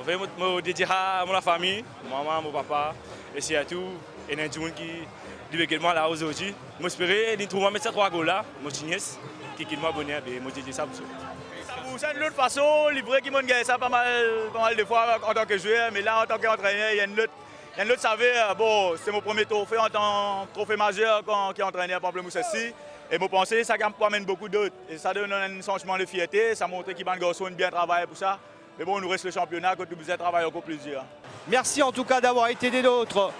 Je dédie à ma famille, maman, mon papa, et c'est à tout. Et il y a des gens qui disent également là aujourd'hui. J'espère qu'ils trouvent ces 3 goals là, mon chignes, qui est bonheur, et je dédie ça pour ça. C'est une autre façon, livré qui m'a gagné ça pas mal de fois en tant que joueur, mais là en tant qu'entraîneur, il y a une autre saveur. Bon, c'est mon premier trophée en tant que trophée majeur qui est entraîneur à Pamplemousse SC. Et je pense que ça amène beaucoup d'autres. Et ça donne un sentiment de fierté, ça montre qu'il y a un garçon bien travaillé pour ça. Mais bon, nous reste le championnat, quand vous avez travaillé encore plus dur. Merci en tout cas d'avoir été des nôtres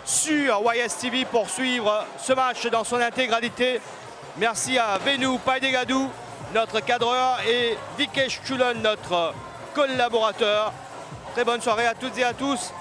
sur YSTV pour suivre ce match dans son intégralité. Merci à Venou Paidegadou, notre cadreur, et Vikesh Chulon, notre collaborateur. Très bonne soirée à toutes et à tous.